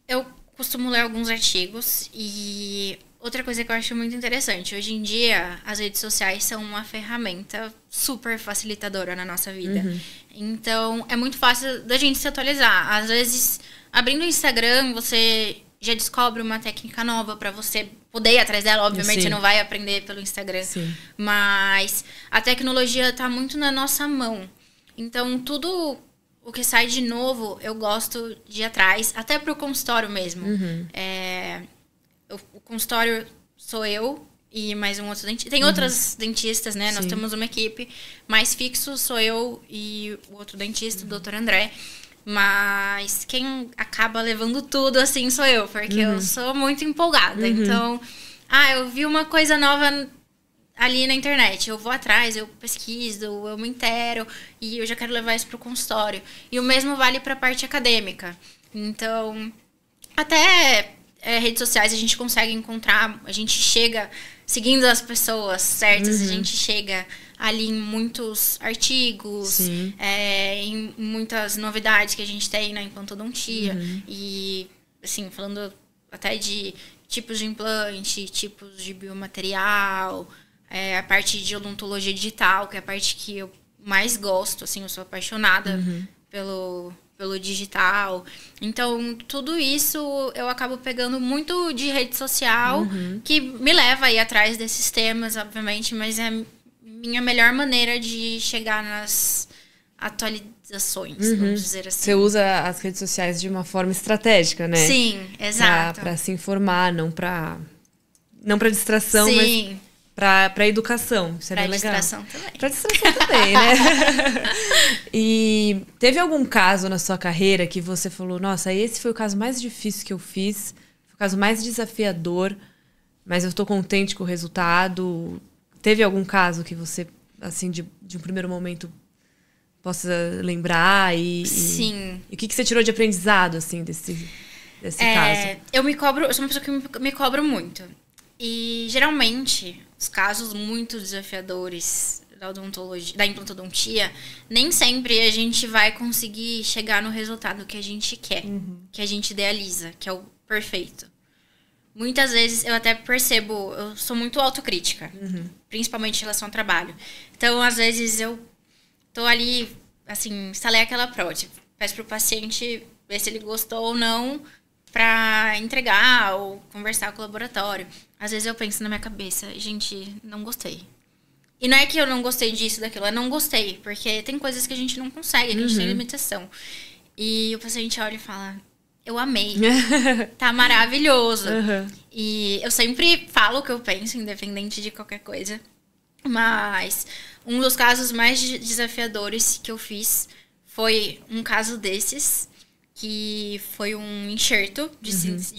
[SPEAKER 2] Eu costumo ler alguns artigos e outra coisa que eu acho muito interessante, hoje em dia as redes sociais são uma ferramenta super facilitadora na nossa vida.
[SPEAKER 1] Uhum.
[SPEAKER 2] Então é muito fácil da gente se atualizar. Às vezes, abrindo o Instagram, você já descobre uma técnica nova para você poder ir atrás dela. Obviamente, você não vai aprender pelo Instagram.
[SPEAKER 1] Sim.
[SPEAKER 2] Mas a tecnologia está muito na nossa mão. Então, tudo o que sai de novo, eu gosto de ir atrás, até pro consultório mesmo.
[SPEAKER 1] Uhum.
[SPEAKER 2] O consultório sou eu e mais um outro dentista. Tem outras dentistas, né? Sim. Nós temos uma equipe. Mais fixo sou eu e o outro dentista, o Dr. André. Mas quem acaba levando tudo, assim, sou eu. Porque eu sou muito empolgada. Então, eu vi uma coisa nova ali na internet, eu vou atrás, eu pesquiso, eu me intero e eu já quero levar isso pro consultório. E o mesmo vale para a parte acadêmica. Então, até redes sociais a gente consegue encontrar, a gente chega seguindo as pessoas certas, a gente chega ali em muitos artigos, em muitas novidades que a gente tem na implantodontia. E, assim, falando até de tipos de implante, tipos de biomaterial, a parte de odontologia digital, que é a parte que eu mais gosto, assim, eu sou apaixonada pelo digital. Então, tudo isso eu acabo pegando muito de rede social, que me leva aí atrás desses temas, obviamente, mas é minha melhor maneira de chegar nas atualizações, vamos dizer assim.
[SPEAKER 1] Você usa as redes sociais de uma forma estratégica, né?
[SPEAKER 2] Sim, exato.
[SPEAKER 1] Pra se informar, não pra distração, mas pra educação. Isso é bem legal. Pra distração também, né? E teve algum caso na sua carreira que você falou, nossa, esse foi o caso mais difícil que eu fiz, foi o caso mais desafiador, mas eu tô contente com o resultado? Teve algum caso que você, assim, de um primeiro momento possa lembrar?
[SPEAKER 2] Sim.
[SPEAKER 1] E o que você tirou de aprendizado, assim, desse caso?
[SPEAKER 2] Eu sou uma pessoa que me cobro muito. E, geralmente, os casos muito desafiadores da implantodontia, nem sempre a gente vai conseguir chegar no resultado que a gente quer, que a gente idealiza, que é o perfeito. Muitas vezes eu até percebo, eu sou muito autocrítica, principalmente em relação ao trabalho. Então, às vezes, eu tô ali, assim, instalei aquela prótese, peço pro paciente ver se ele gostou ou não, pra entregar ou conversar com o laboratório. Às vezes eu penso na minha cabeça, gente, não gostei. E não é que eu não gostei disso, daquilo, eu não gostei, porque tem coisas que a gente não consegue, que a gente tem limitação. E o paciente olha e fala, eu amei, tá maravilhoso. E eu sempre falo o que eu penso, independente de qualquer coisa. Mas um dos casos mais desafiadores que eu fiz foi um caso desses, que foi um enxerto de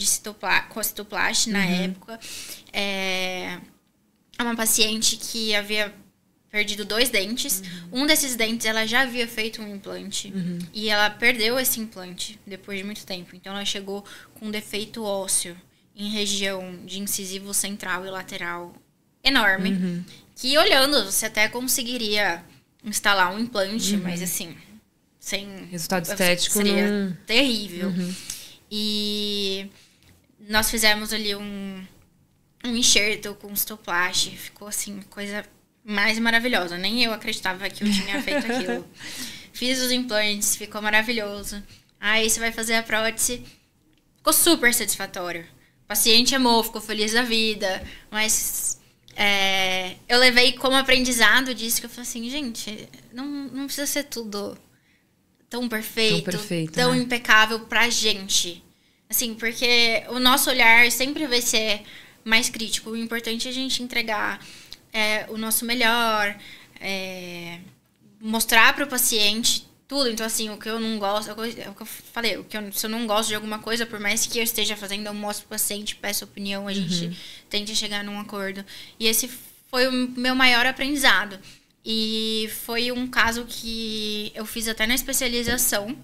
[SPEAKER 2] citoplast na época. É uma paciente que havia perdido 2 dentes. Um desses dentes ela já havia feito um implante. E ela perdeu esse implante depois de muito tempo. Então ela chegou com um defeito ósseo em região de incisivo central e lateral enorme. Que olhando você até conseguiria instalar um implante, mas assim, sem
[SPEAKER 1] resultado estético
[SPEAKER 2] seria terrível. E nós fizemos ali um enxerto com citoplast. Ficou assim, coisa mais maravilhosa. Nem eu acreditava que eu tinha feito aquilo. Fiz os implantes, ficou maravilhoso. Aí você vai fazer a prótese. Ficou super satisfatório. O paciente amou, ficou feliz da vida. Mas eu levei como aprendizado disso, que eu falei assim, gente, não precisa ser tudo tão perfeito, tão impecável pra gente. Assim, porque o nosso olhar sempre vai ser mais crítico. O importante é a gente entregar o nosso melhor, mostrar para o paciente tudo. Então, assim, o que eu não gosto, é o que eu falei, se eu não gosto de alguma coisa, por mais que eu esteja fazendo, eu mostro pro paciente, peço opinião, a gente tenta chegar num acordo. E esse foi o meu maior aprendizado. E foi um caso que eu fiz até na especialização.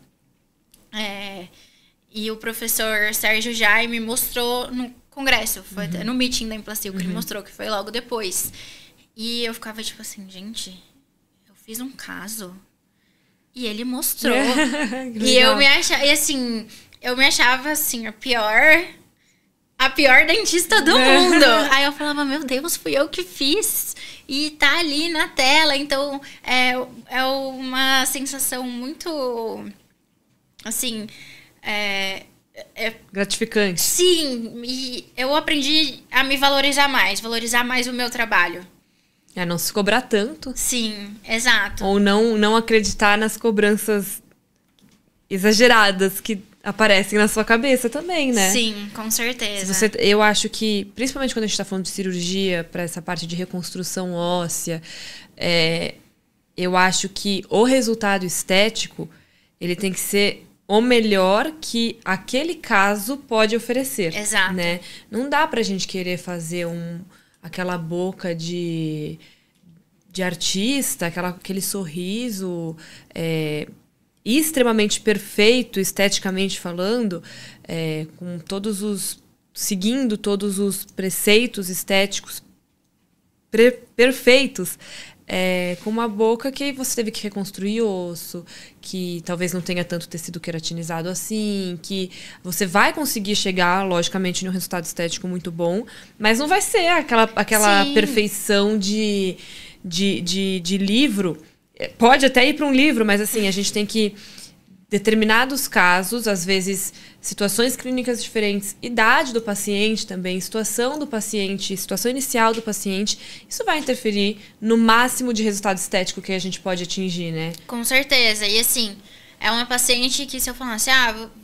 [SPEAKER 2] E o professor Sérgio Jaime mostrou no congresso, foi até no meeting da Implacil, que ele mostrou, que foi logo depois. E eu ficava tipo assim, gente, eu fiz um caso e ele mostrou. E eu me achava, eu me achava assim, a pior dentista do mundo. Aí eu falava, meu Deus, fui eu que fiz. E tá ali na tela. Então, é uma sensação muito, assim,
[SPEAKER 1] gratificante.
[SPEAKER 2] Sim, e eu aprendi a me valorizar mais o meu trabalho.
[SPEAKER 1] Não se cobrar tanto.
[SPEAKER 2] Sim, exato.
[SPEAKER 1] Ou não acreditar nas cobranças exageradas que aparecem na sua cabeça também, né?
[SPEAKER 2] Sim, com certeza.
[SPEAKER 1] Eu acho que, principalmente quando a gente tá falando de cirurgia, para essa parte de reconstrução óssea, eu acho que o resultado estético, ele tem que ser o melhor que aquele caso pode oferecer.
[SPEAKER 2] Exato.
[SPEAKER 1] Né? Não dá pra gente querer fazer aquela boca de artista, aquele sorriso extremamente perfeito, esteticamente falando, seguindo todos os preceitos estéticos perfeitos, com uma boca que você teve que reconstruir osso, que talvez não tenha tanto tecido queratinizado assim, que você vai conseguir chegar, logicamente, num resultado estético muito bom, mas não vai ser aquela perfeição de livro. Pode até ir para um livro, mas assim, a gente tem que... Determinados casos, às vezes, situações clínicas diferentes, idade do paciente também, situação do paciente, situação inicial do paciente, isso vai interferir no máximo de resultado estético que a gente pode atingir, né?
[SPEAKER 2] Com certeza. E assim, é uma paciente que se eu falasse,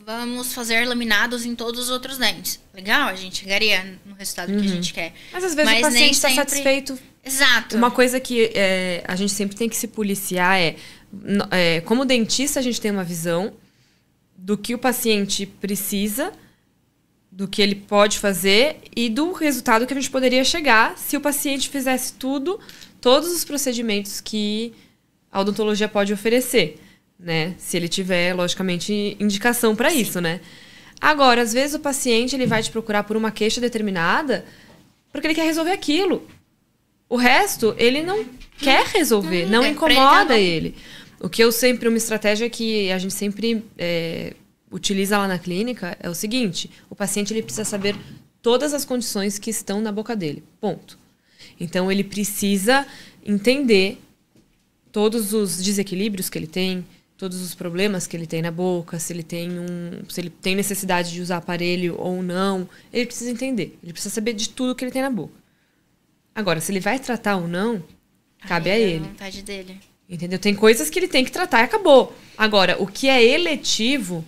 [SPEAKER 2] vamos fazer laminados em todos os outros dentes. Legal, a gente chegaria no resultado que a gente quer.
[SPEAKER 1] Mas às vezes o paciente está satisfeito.
[SPEAKER 2] Exato.
[SPEAKER 1] Uma coisa que a gente sempre tem que se policiar como dentista, a gente tem uma visão do que o paciente precisa, do que ele pode fazer e do resultado que a gente poderia chegar se o paciente fizesse todos os procedimentos que a odontologia pode oferecer, né? Se ele tiver, logicamente, indicação para isso, né? Agora, às vezes o paciente ele vai te procurar por uma queixa determinada porque ele quer resolver aquilo. O resto, ele não quer resolver, não incomoda ele. Uma estratégia que a gente sempre utiliza lá na clínica é o seguinte: o paciente ele precisa saber todas as condições que estão na boca dele, ponto. Então, ele precisa entender todos os desequilíbrios que ele tem, todos os problemas que ele tem na boca, se ele tem necessidade de usar aparelho ou não, ele precisa entender, ele precisa saber de tudo que ele tem na boca. Agora, se ele vai tratar ou não, cabe a ele.
[SPEAKER 2] A vontade dele.
[SPEAKER 1] Entendeu? Tem coisas que ele tem que tratar e acabou. Agora, o que é eletivo,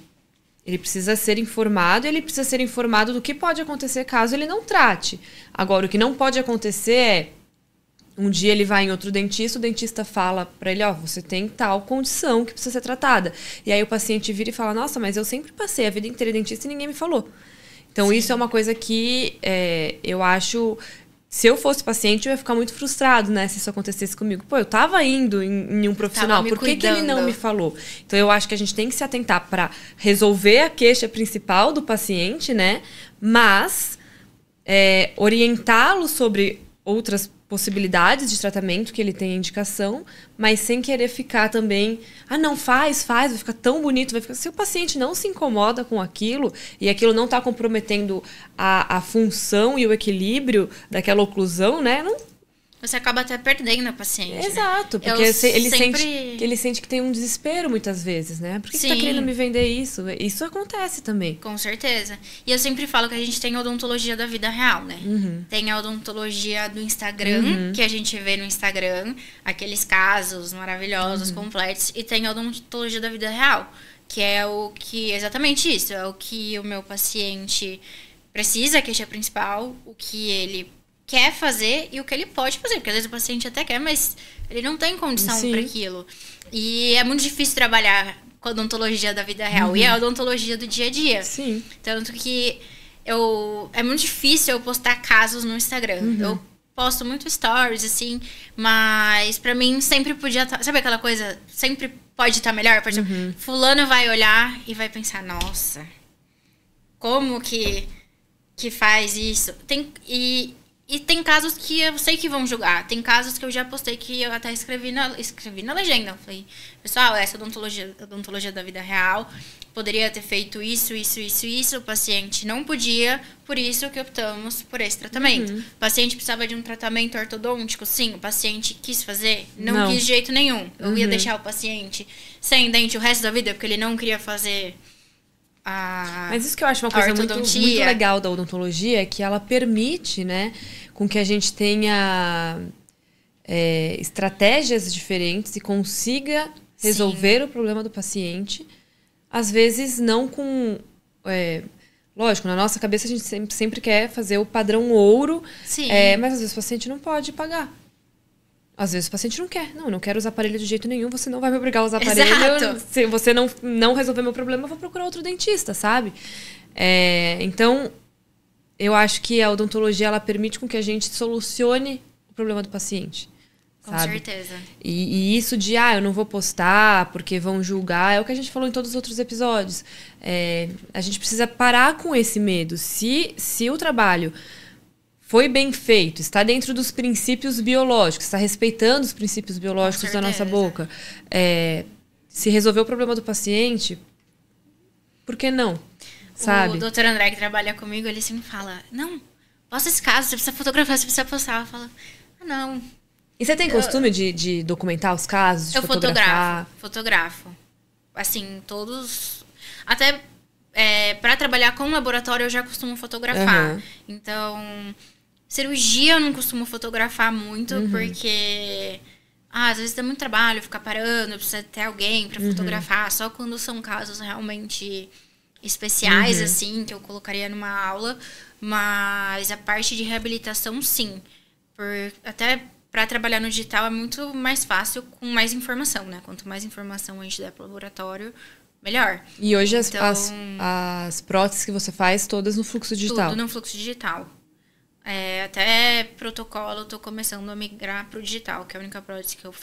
[SPEAKER 1] ele precisa ser informado, ele precisa ser informado do que pode acontecer caso ele não trate. Agora, o que não pode acontecer é, um dia ele vai em outro dentista, o dentista fala pra ele, você tem tal condição que precisa ser tratada. E aí o paciente vira e fala, nossa, mas eu sempre passei a vida inteira em dentista e ninguém me falou. Então, isso é uma coisa que eu acho... Se eu fosse paciente, eu ia ficar muito frustrado, né? Se isso acontecesse comigo. Pô, eu tava indo em um profissional, por que ele não me falou? Então, eu acho que a gente tem que se atentar para resolver a queixa principal do paciente, né? Mas orientá-lo sobre outras possibilidades de tratamento que ele tem indicação, mas sem querer ficar também... não, faz, vai ficar tão bonito. Se o paciente não se incomoda com aquilo e aquilo não está comprometendo a função e o equilíbrio daquela oclusão, né?
[SPEAKER 2] Você acaba até perdendo a paciente.
[SPEAKER 1] Exato,
[SPEAKER 2] né?
[SPEAKER 1] porque ele sente que tem um desespero muitas vezes, né? Por que você tá querendo me vender isso? Isso acontece também.
[SPEAKER 2] Com certeza. E eu sempre falo que a gente tem a odontologia da vida real, né? Tem a odontologia do Instagram, que a gente vê no Instagram, aqueles casos maravilhosos, completos, e tem a odontologia da vida real, que é exatamente isso, é o que o meu paciente precisa, a queixa principal, o que ele quer fazer e o que ele pode fazer. Porque às vezes o paciente até quer, mas ele não tem condição para aquilo. E é muito difícil trabalhar com a odontologia da vida real. E é a odontologia do dia a dia.
[SPEAKER 1] Sim.
[SPEAKER 2] Tanto que é muito difícil eu postar casos no Instagram. Eu posto muito stories, assim, mas pra mim sempre podia estar... Sabe aquela coisa? Sempre pode estar melhor? Por exemplo, fulano vai olhar e vai pensar, nossa, como que faz isso? E tem casos que eu sei que vão julgar. Tem casos que eu já postei que eu até escrevi na legenda. Eu falei, pessoal, essa odontologia da vida real poderia ter feito isso. O paciente não podia, por isso que optamos por esse tratamento. O paciente precisava de um tratamento ortodôntico? Sim. O paciente quis fazer? Não quis de jeito nenhum. Eu ia deixar o paciente sem dente o resto da vida porque ele não queria fazer...
[SPEAKER 1] Mas isso que eu acho uma coisa muito legal da odontologia é que ela permite, né, com que a gente tenha estratégias diferentes e consiga resolver o problema do paciente. Às vezes não com... lógico, na nossa cabeça a gente sempre quer fazer o padrão ouro, mas às vezes o paciente não pode pagar. Às vezes o paciente não quer. Não, eu não quero usar aparelho de jeito nenhum, você não vai me obrigar a usar aparelho.
[SPEAKER 2] Exato.
[SPEAKER 1] Se você não resolver meu problema, eu vou procurar outro dentista, sabe? Então, eu acho que a odontologia, ela permite com que a gente solucione o problema do paciente.
[SPEAKER 2] Com certeza.
[SPEAKER 1] E isso de, eu não vou postar porque vão julgar, é o que a gente falou em todos os outros episódios. A gente precisa parar com esse medo. Se o trabalho foi bem feito, está dentro dos princípios biológicos, está respeitando os princípios biológicos da nossa boca, se resolver o problema do paciente, por que não? Sabe?
[SPEAKER 2] O doutor André, que trabalha comigo, ele sempre fala, não, posta esse caso, você precisa fotografar, você precisa postar. Eu falo, não.
[SPEAKER 1] E você tem costume de documentar os casos, de
[SPEAKER 2] eu
[SPEAKER 1] fotografar?
[SPEAKER 2] Fotografo. Assim, todos... Até para trabalhar com laboratório, eu já costumo fotografar. Então, cirurgia eu não costumo fotografar muito, porque... às vezes dá muito trabalho ficar parando, precisa ter alguém para fotografar. Só quando são casos realmente especiais, assim, que eu colocaria numa aula. Mas a parte de reabilitação, sim. Até para trabalhar no digital é muito mais fácil com mais informação, né? Quanto mais informação a gente der pro laboratório, melhor.
[SPEAKER 1] E hoje as próteses que você faz, todas no fluxo digital?
[SPEAKER 2] Tudo no fluxo digital. Até protocolo, eu tô começando a migrar pro digital, que é a única prótese que eu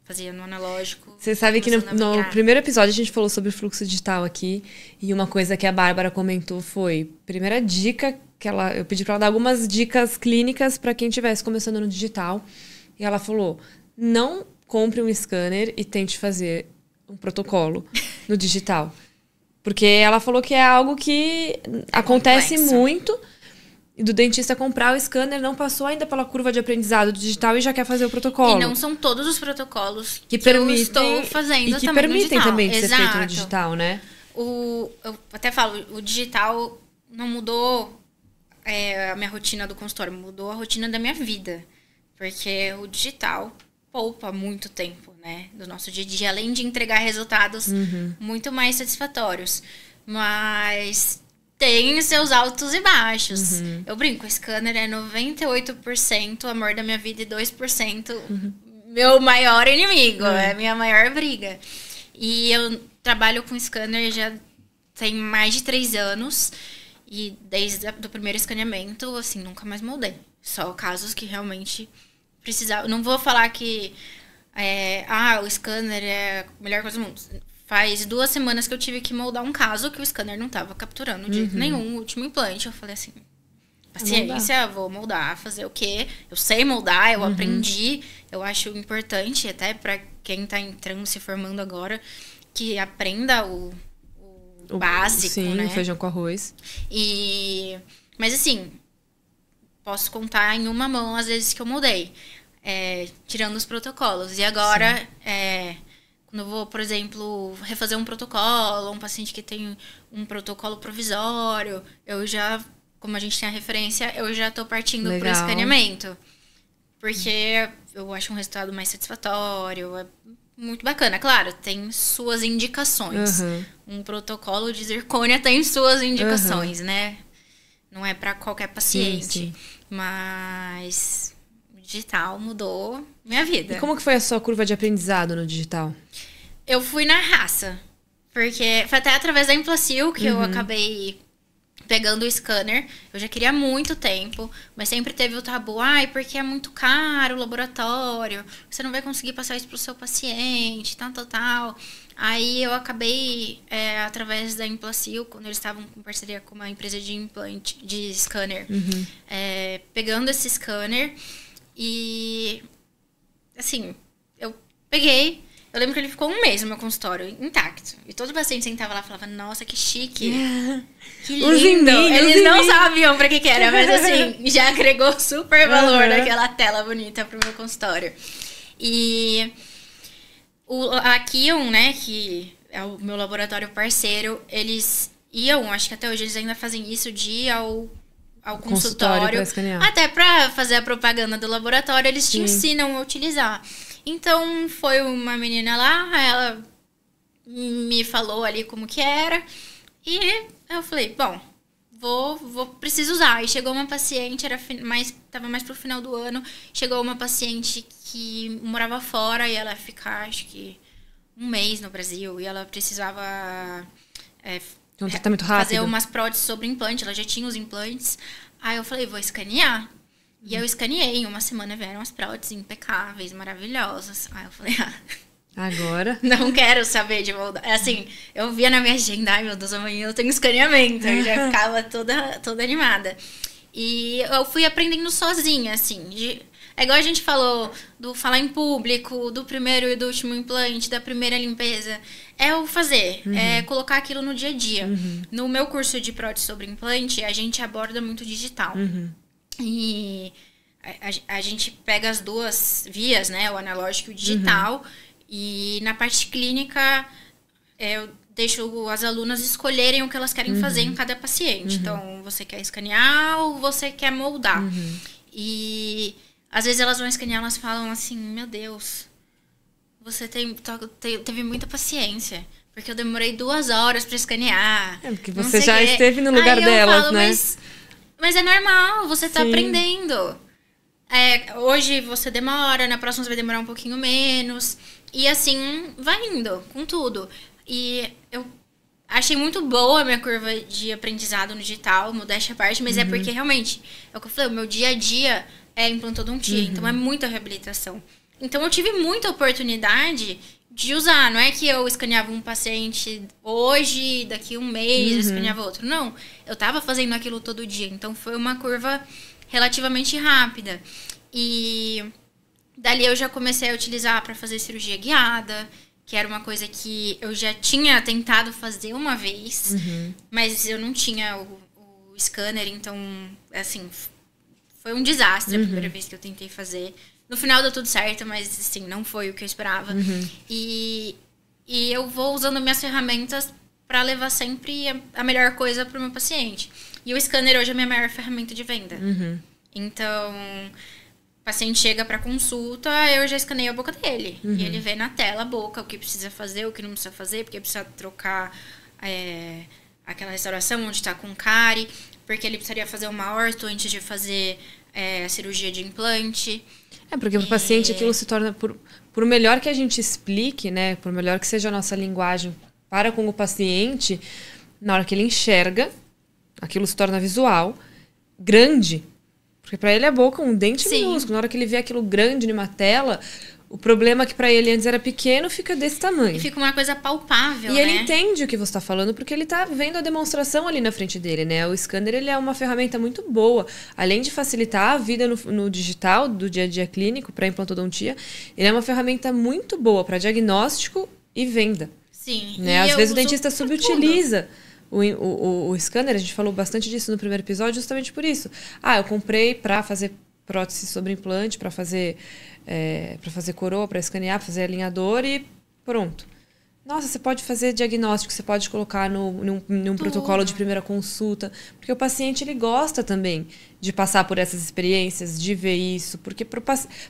[SPEAKER 2] fazia no analógico.
[SPEAKER 1] Você sabe que no primeiro episódio a gente falou sobre fluxo digital aqui, e uma coisa que a Bárbara comentou foi, primeira dica, eu pedi para ela dar algumas dicas clínicas para quem estivesse começando no digital, e ela falou, não compre um scanner e tente fazer um protocolo no digital. Porque ela falou que é algo que acontece muito, e do dentista comprar o scanner, não passou ainda pela curva de aprendizado digital e já quer fazer o protocolo.
[SPEAKER 2] E não são todos os protocolos que eu estou fazendo
[SPEAKER 1] e que permitem também de ser
[SPEAKER 2] Exato.
[SPEAKER 1] feito no digital, né?
[SPEAKER 2] Eu até falo, o digital não mudou a minha rotina do consultório, mudou a rotina da minha vida. Porque o digital poupa muito tempo, né? Do nosso dia a dia, além de entregar resultados muito mais satisfatórios. Mas... tem seus altos e baixos. Eu brinco, o scanner é 98% amor da minha vida e 2% meu maior inimigo. É a minha maior briga. E eu trabalho com scanner já tem mais de 3 anos. E desde o primeiro escaneamento, assim, nunca mais moldei. Só casos que realmente precisavam. Não vou falar que o scanner é a melhor coisa do mundo. Faz 2 semanas que eu tive que moldar um caso que o scanner não estava capturando de nenhum último implante. Eu falei assim, paciência, vou moldar, fazer o quê? Eu sei moldar, eu aprendi. Eu acho importante, até para quem está entrando, se formando agora, que aprenda o básico,
[SPEAKER 1] sim,
[SPEAKER 2] né?
[SPEAKER 1] Feijão com arroz.
[SPEAKER 2] Mas assim, posso contar em uma mão as vezes que eu moldei. Tirando os protocolos. E agora... quando eu vou, por exemplo, refazer um protocolo, um paciente que tem um protocolo provisório, eu já, como a gente tem a referência, eu já tô partindo pro escaneamento. Porque eu acho um resultado mais satisfatório, é muito bacana. Claro, tem suas indicações. Um protocolo de zircônia tem suas indicações, né? Não é para qualquer paciente. Sim. Mas o digital mudou minha vida.
[SPEAKER 1] E como que foi a sua curva de aprendizado no digital?
[SPEAKER 2] Eu fui na raça. Porque foi até através da Implacil que eu acabei pegando o scanner. Eu já queria há muito tempo, mas sempre teve o tabu. Porque é muito caro o laboratório. Você não vai conseguir passar isso pro seu paciente, tal. Aí eu acabei, através da Implacil, quando eles estavam com parceria com uma empresa de implante, de scanner, pegando esse scanner e... assim, eu peguei, eu lembro que ele ficou 1 mês no meu consultório, intacto. E todo paciente sentava lá e falava, nossa, que chique, que lindo. Eles não sabiam pra que era, mas assim, já agregou super valor naquela tela bonita pro meu consultório. E a Kion, né, que é o meu laboratório parceiro, eles iam, acho que até hoje eles ainda fazem isso, de ir ao consultório até pra fazer a propaganda do laboratório, eles te ensinam a utilizar. Então, foi uma menina lá, ela me falou ali como que era, e eu falei, bom, preciso usar. E chegou uma paciente, tava mais pro final do ano, chegou uma paciente que morava fora, e ela ia ficar, acho que, 1 mês no Brasil, e ela precisava
[SPEAKER 1] um tratamento rápido.
[SPEAKER 2] Fazer umas próteses sobre implante, ela já tinha os implantes. Aí eu falei, vou escanear. E eu escaneei, em 1 semana vieram as próteses impecáveis, maravilhosas. Aí eu falei,
[SPEAKER 1] agora?
[SPEAKER 2] Não quero saber de moldar. Assim, eu via na minha agenda, ai meu Deus, amanhã eu tenho escaneamento. Eu já ficava toda animada. E eu fui aprendendo sozinha, assim. É igual a gente falou do falar em público, do primeiro e do último implante, da primeira limpeza. É o fazer, é colocar aquilo no dia a dia. No meu curso de prótese sobre implante, a gente aborda muito digital. E a gente pega as duas vias, né? O analógico e o digital. E na parte clínica, eu deixo as alunas escolherem o que elas querem fazer em cada paciente. Então, você quer escanear ou você quer moldar? E às vezes elas vão escanear, elas falam assim, meu Deus, você teve muita paciência, porque eu demorei 2 horas para escanear.
[SPEAKER 1] Porque você já esteve no lugar delas, né?
[SPEAKER 2] Mas é normal, você tá aprendendo. Hoje você demora, na próxima você vai demorar um pouquinho menos. E assim, vai indo com tudo. E eu achei muito boa a minha curva de aprendizado no digital, modéstia à parte, mas é porque realmente, é o que eu falei, o meu dia a dia é implantodontia, então é muita reabilitação. Então eu tive muita oportunidade de usar, não é que eu escaneava um paciente hoje, daqui um mês eu escaneava outro, não. Eu tava fazendo aquilo todo dia, então foi uma curva relativamente rápida. E dali eu já comecei a utilizar para fazer cirurgia guiada, que era uma coisa que eu já tinha tentado fazer uma vez, mas eu não tinha o scanner, então, assim, foi um desastre a primeira vez que eu tentei fazer. No final deu tudo certo, mas, assim, não foi o que eu esperava. E eu vou usando minhas ferramentas para levar sempre a melhor coisa para o meu paciente. E o scanner hoje é a minha maior ferramenta de venda. Então, o paciente chega para consulta, eu já escaneio a boca dele. E ele vê na tela a boca, o que precisa fazer, o que não precisa fazer, porque precisa trocar aquela restauração onde está com cárie, porque ele precisaria fazer uma orto antes de fazer a cirurgia de implante.
[SPEAKER 1] Porque para o paciente aquilo se torna, por melhor que a gente explique, né, por melhor que seja a nossa linguagem para com o paciente, na hora que ele enxerga, aquilo se torna visual, grande. Porque para ele a boca é um dente minúsculo. Na hora que ele vê aquilo grande numa tela, o problema que para ele antes era pequeno fica desse tamanho.
[SPEAKER 2] E fica uma coisa palpável,
[SPEAKER 1] E ele entende o que você está falando porque ele está vendo a demonstração ali na frente dele, né? O scanner ele é uma ferramenta muito boa. Além de facilitar a vida no digital, do dia a dia clínico, para implantodontia, ele é uma ferramenta muito boa para diagnóstico e venda.
[SPEAKER 2] Sim.
[SPEAKER 1] Né? Às vezes o dentista subutiliza o scanner. A gente falou bastante disso no primeiro episódio, justamente por isso. Eu comprei para fazer prótese sobre implante, para fazer coroa, para escanear, para fazer alinhador e pronto. Nossa, você pode fazer diagnóstico, você pode colocar num protocolo de primeira consulta, porque o paciente ele gosta também de passar por essas experiências, de ver isso, porque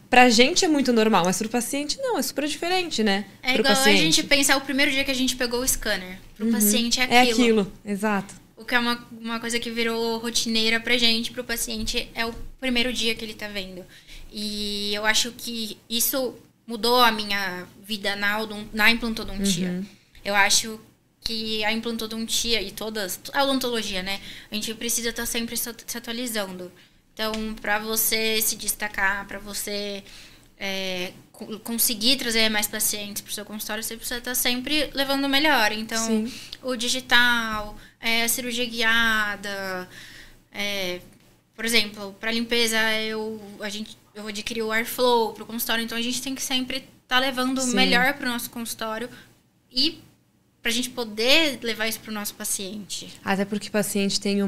[SPEAKER 1] pra gente é muito normal, mas pro paciente não, é super diferente, né?
[SPEAKER 2] É igual a gente pensar o primeiro dia que a gente pegou o scanner. Pro paciente é aquilo.
[SPEAKER 1] É aquilo, exato.
[SPEAKER 2] O que é uma coisa que virou rotineira pra gente, pro paciente é o primeiro dia que ele tá vendo. E eu acho que isso mudou a minha vida na implantodontia. Eu acho que a implantodontia e a odontologia, né? A gente precisa estar sempre se atualizando. Então, para você se destacar, para você conseguir trazer mais pacientes para o seu consultório, você precisa estar sempre levando o melhor. Então, o digital, a cirurgia guiada, por exemplo, para limpeza, eu adquiri o Airflow para o consultório, então a gente tem que sempre estar levando o melhor para o nosso consultório e para a gente poder levar isso para o nosso paciente.
[SPEAKER 1] Até porque o paciente tem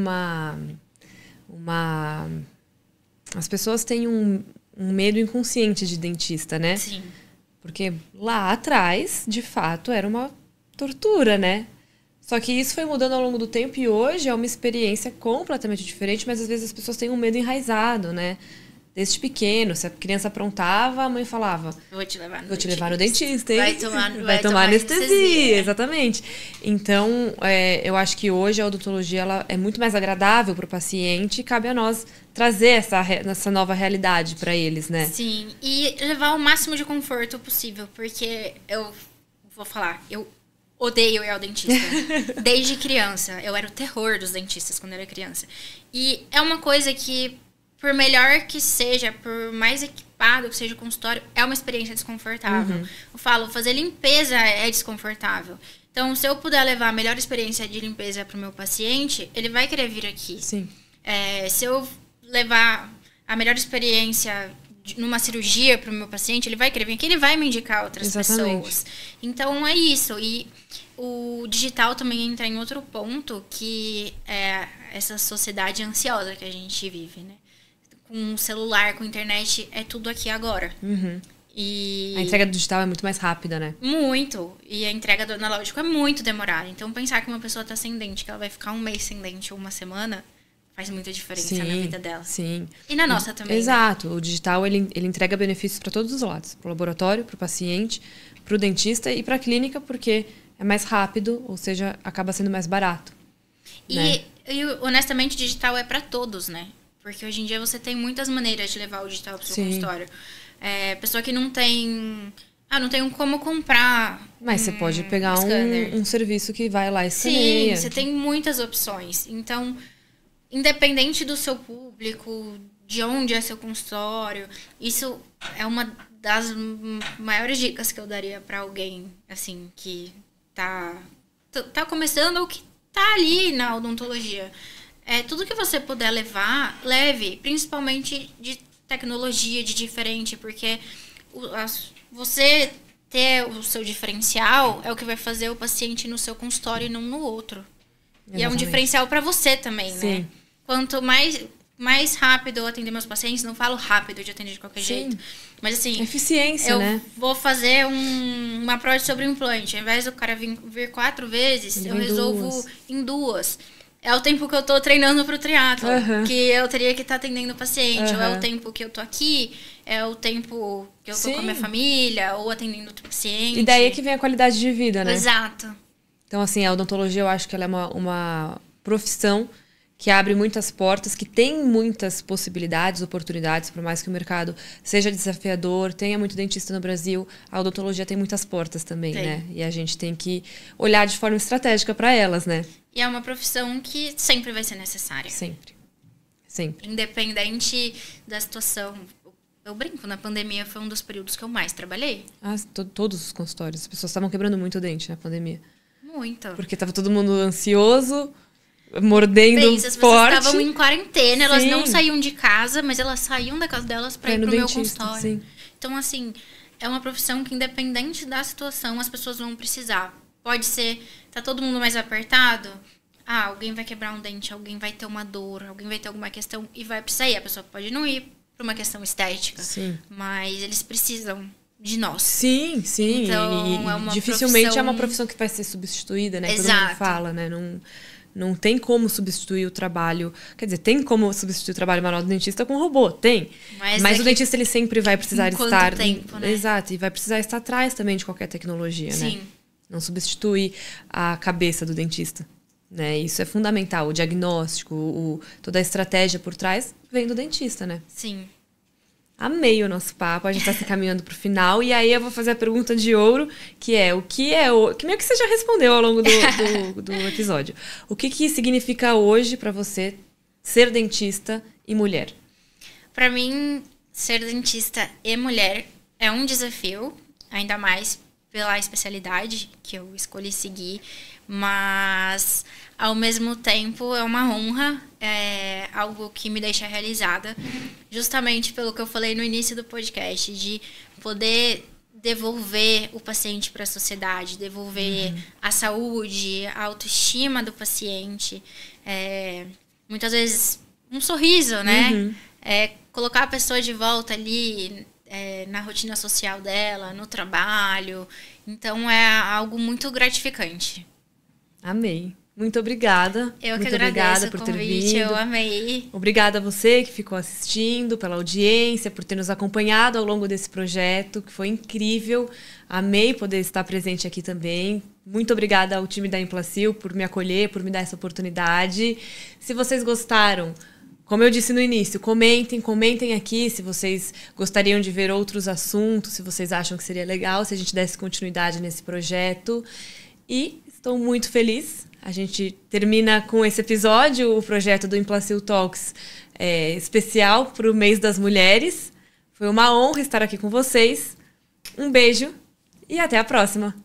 [SPEAKER 1] as pessoas têm um medo inconsciente de dentista, né?
[SPEAKER 2] Sim.
[SPEAKER 1] Porque lá atrás, de fato, era uma tortura, né? Só que isso foi mudando ao longo do tempo e hoje é uma experiência completamente diferente, mas às vezes as pessoas têm um medo enraizado, né? Desde pequeno, se a criança aprontava, a mãe falava...
[SPEAKER 2] Vou te levar
[SPEAKER 1] no dentista, hein?
[SPEAKER 2] Vai tomar
[SPEAKER 1] anestesia. Exatamente. Então, eu acho que hoje a odontologia ela é muito mais agradável para o paciente e cabe a nós trazer essa nova realidade para eles, né?
[SPEAKER 2] Sim, e levar o máximo de conforto possível, porque eu vou falar, eu odeio ir ao dentista. Desde criança, eu era o terror dos dentistas quando eu era criança. E é uma coisa que... Por melhor que seja, por mais equipado que seja o consultório, é uma experiência desconfortável. Eu falo, fazer limpeza é desconfortável. Então, se eu puder levar a melhor experiência de limpeza para o meu paciente, ele vai querer vir aqui.
[SPEAKER 1] Sim.
[SPEAKER 2] Se eu levar a melhor experiência numa cirurgia para o meu paciente, ele vai querer vir aqui, ele vai me indicar outras pessoas. Então, é isso. E o digital também entra em outro ponto, que é essa sociedade ansiosa que a gente vive, né? Com o celular, com a internet, é tudo aqui agora. E
[SPEAKER 1] a entrega do digital é muito mais rápida, né?
[SPEAKER 2] Muito. E a entrega do analógico é muito demorada. Então, pensar que uma pessoa está sem dente, que ela vai ficar um mês sem dente ou uma semana, faz muita diferença na vida dela.
[SPEAKER 1] Sim.
[SPEAKER 2] E na nossa também.
[SPEAKER 1] Exato.
[SPEAKER 2] Né?
[SPEAKER 1] O digital, ele entrega benefícios para todos os lados. Para o laboratório, para o paciente, para o dentista e para a clínica, porque é mais rápido, ou seja, acaba sendo mais barato.
[SPEAKER 2] E honestamente, o digital é para todos, né? Porque hoje em dia você tem muitas maneiras de levar o digital para o seu consultório. Pessoa que não tem... não tenho como comprar.
[SPEAKER 1] Mas você pode pegar um serviço que vai lá e escaneia.
[SPEAKER 2] Sim, você tem muitas opções. Então, independente do seu público, de onde é seu consultório, isso é uma das maiores dicas que eu daria para alguém, assim, que tá começando ou que tá ali na odontologia. Tudo que você puder levar, leve, principalmente de tecnologia, de diferente, porque você ter o seu diferencial é o que vai fazer o paciente no seu consultório e não no outro. Exatamente. E é um diferencial para você também, né? Quanto mais rápido eu atender meus pacientes, não falo rápido de atender de qualquer jeito. Mas assim...
[SPEAKER 1] eficiência, né?
[SPEAKER 2] Eu vou fazer uma prótese sobre implante. Ao invés do cara vir 4 vezes, eu resolvo em 2. É o tempo que eu tô treinando pro triatlo, que eu teria que estar atendendo o paciente. Ou é o tempo que eu tô aqui, é o tempo que eu tô com a minha família, ou atendendo outro paciente.
[SPEAKER 1] E daí é que vem a qualidade de vida, né?
[SPEAKER 2] Exato.
[SPEAKER 1] Então, assim, a odontologia, eu acho que ela é uma profissão que abre muitas portas, que tem muitas possibilidades, oportunidades, por mais que o mercado seja desafiador, tenha muito dentista no Brasil, a odontologia tem muitas portas também, né? E a gente tem que olhar de forma estratégica para elas, né?
[SPEAKER 2] E é uma profissão que sempre vai ser necessária.
[SPEAKER 1] Sempre.
[SPEAKER 2] Independente da situação. Eu brinco, na pandemia foi um dos períodos que eu mais trabalhei.
[SPEAKER 1] Todos os consultórios. As pessoas estavam quebrando muito o dente na pandemia.
[SPEAKER 2] Muito.
[SPEAKER 1] Porque estava todo mundo ansioso, mordendo forte.
[SPEAKER 2] As pessoas estavam em quarentena, elas não saíam de casa, mas elas saíam da casa delas para ir pro meu consultório. Sim. Então, assim, é uma profissão que, independente da situação, as pessoas vão precisar. Pode ser, tá todo mundo mais apertado, alguém vai quebrar um dente, alguém vai ter uma dor, alguém vai ter alguma questão e vai precisar ir. A pessoa pode não ir por uma questão estética, mas eles precisam de nós. Sim.
[SPEAKER 1] Então, dificilmente é uma profissão que vai ser substituída, né?
[SPEAKER 2] Exato.
[SPEAKER 1] Todo mundo fala, né? Não tem como substituir o trabalho... Quer dizer, tem como substituir o trabalho manual do dentista com robô, tem. Mas o dentista, ele sempre vai precisar estar...
[SPEAKER 2] tempo, né?
[SPEAKER 1] Exato, e vai precisar estar atrás também de qualquer tecnologia, né? Não substitui a cabeça do dentista, né? Isso é fundamental. O diagnóstico, toda a estratégia por trás vem do dentista, né?
[SPEAKER 2] Sim.
[SPEAKER 1] Amei o nosso papo, a gente tá se encaminhando pro final. E aí eu vou fazer a pergunta de ouro, que é o que é... Que meio que você já respondeu ao longo do episódio. O que significa hoje pra você ser dentista e mulher?
[SPEAKER 2] Pra mim, ser dentista e mulher é um desafio, ainda mais pela especialidade que eu escolhi seguir, mas ao mesmo tempo é uma honra, é algo que me deixa realizada, justamente pelo que eu falei no início do podcast, de poder devolver o paciente para a sociedade, devolver a saúde, a autoestima do paciente, muitas vezes um sorriso, né? Colocar a pessoa de volta ali na rotina social dela, no trabalho. Então, é algo muito gratificante.
[SPEAKER 1] Amei. Muito obrigada.
[SPEAKER 2] Eu que agradeço por ter vindo. Eu amei.
[SPEAKER 1] Obrigada a você que ficou assistindo, pela audiência, por ter nos acompanhado ao longo desse projeto, que foi incrível. Amei poder estar presente aqui também. Muito obrigada ao time da Implacil por me acolher, por me dar essa oportunidade. Se vocês gostaram, como eu disse no início, comentem aqui se vocês gostariam de ver outros assuntos, se vocês acham que seria legal se a gente desse continuidade nesse projeto. E estou muito feliz. A gente termina com esse episódio, o projeto do Implacil Talks especial para o Mês das Mulheres. Foi uma honra estar aqui com vocês. Um beijo e até a próxima!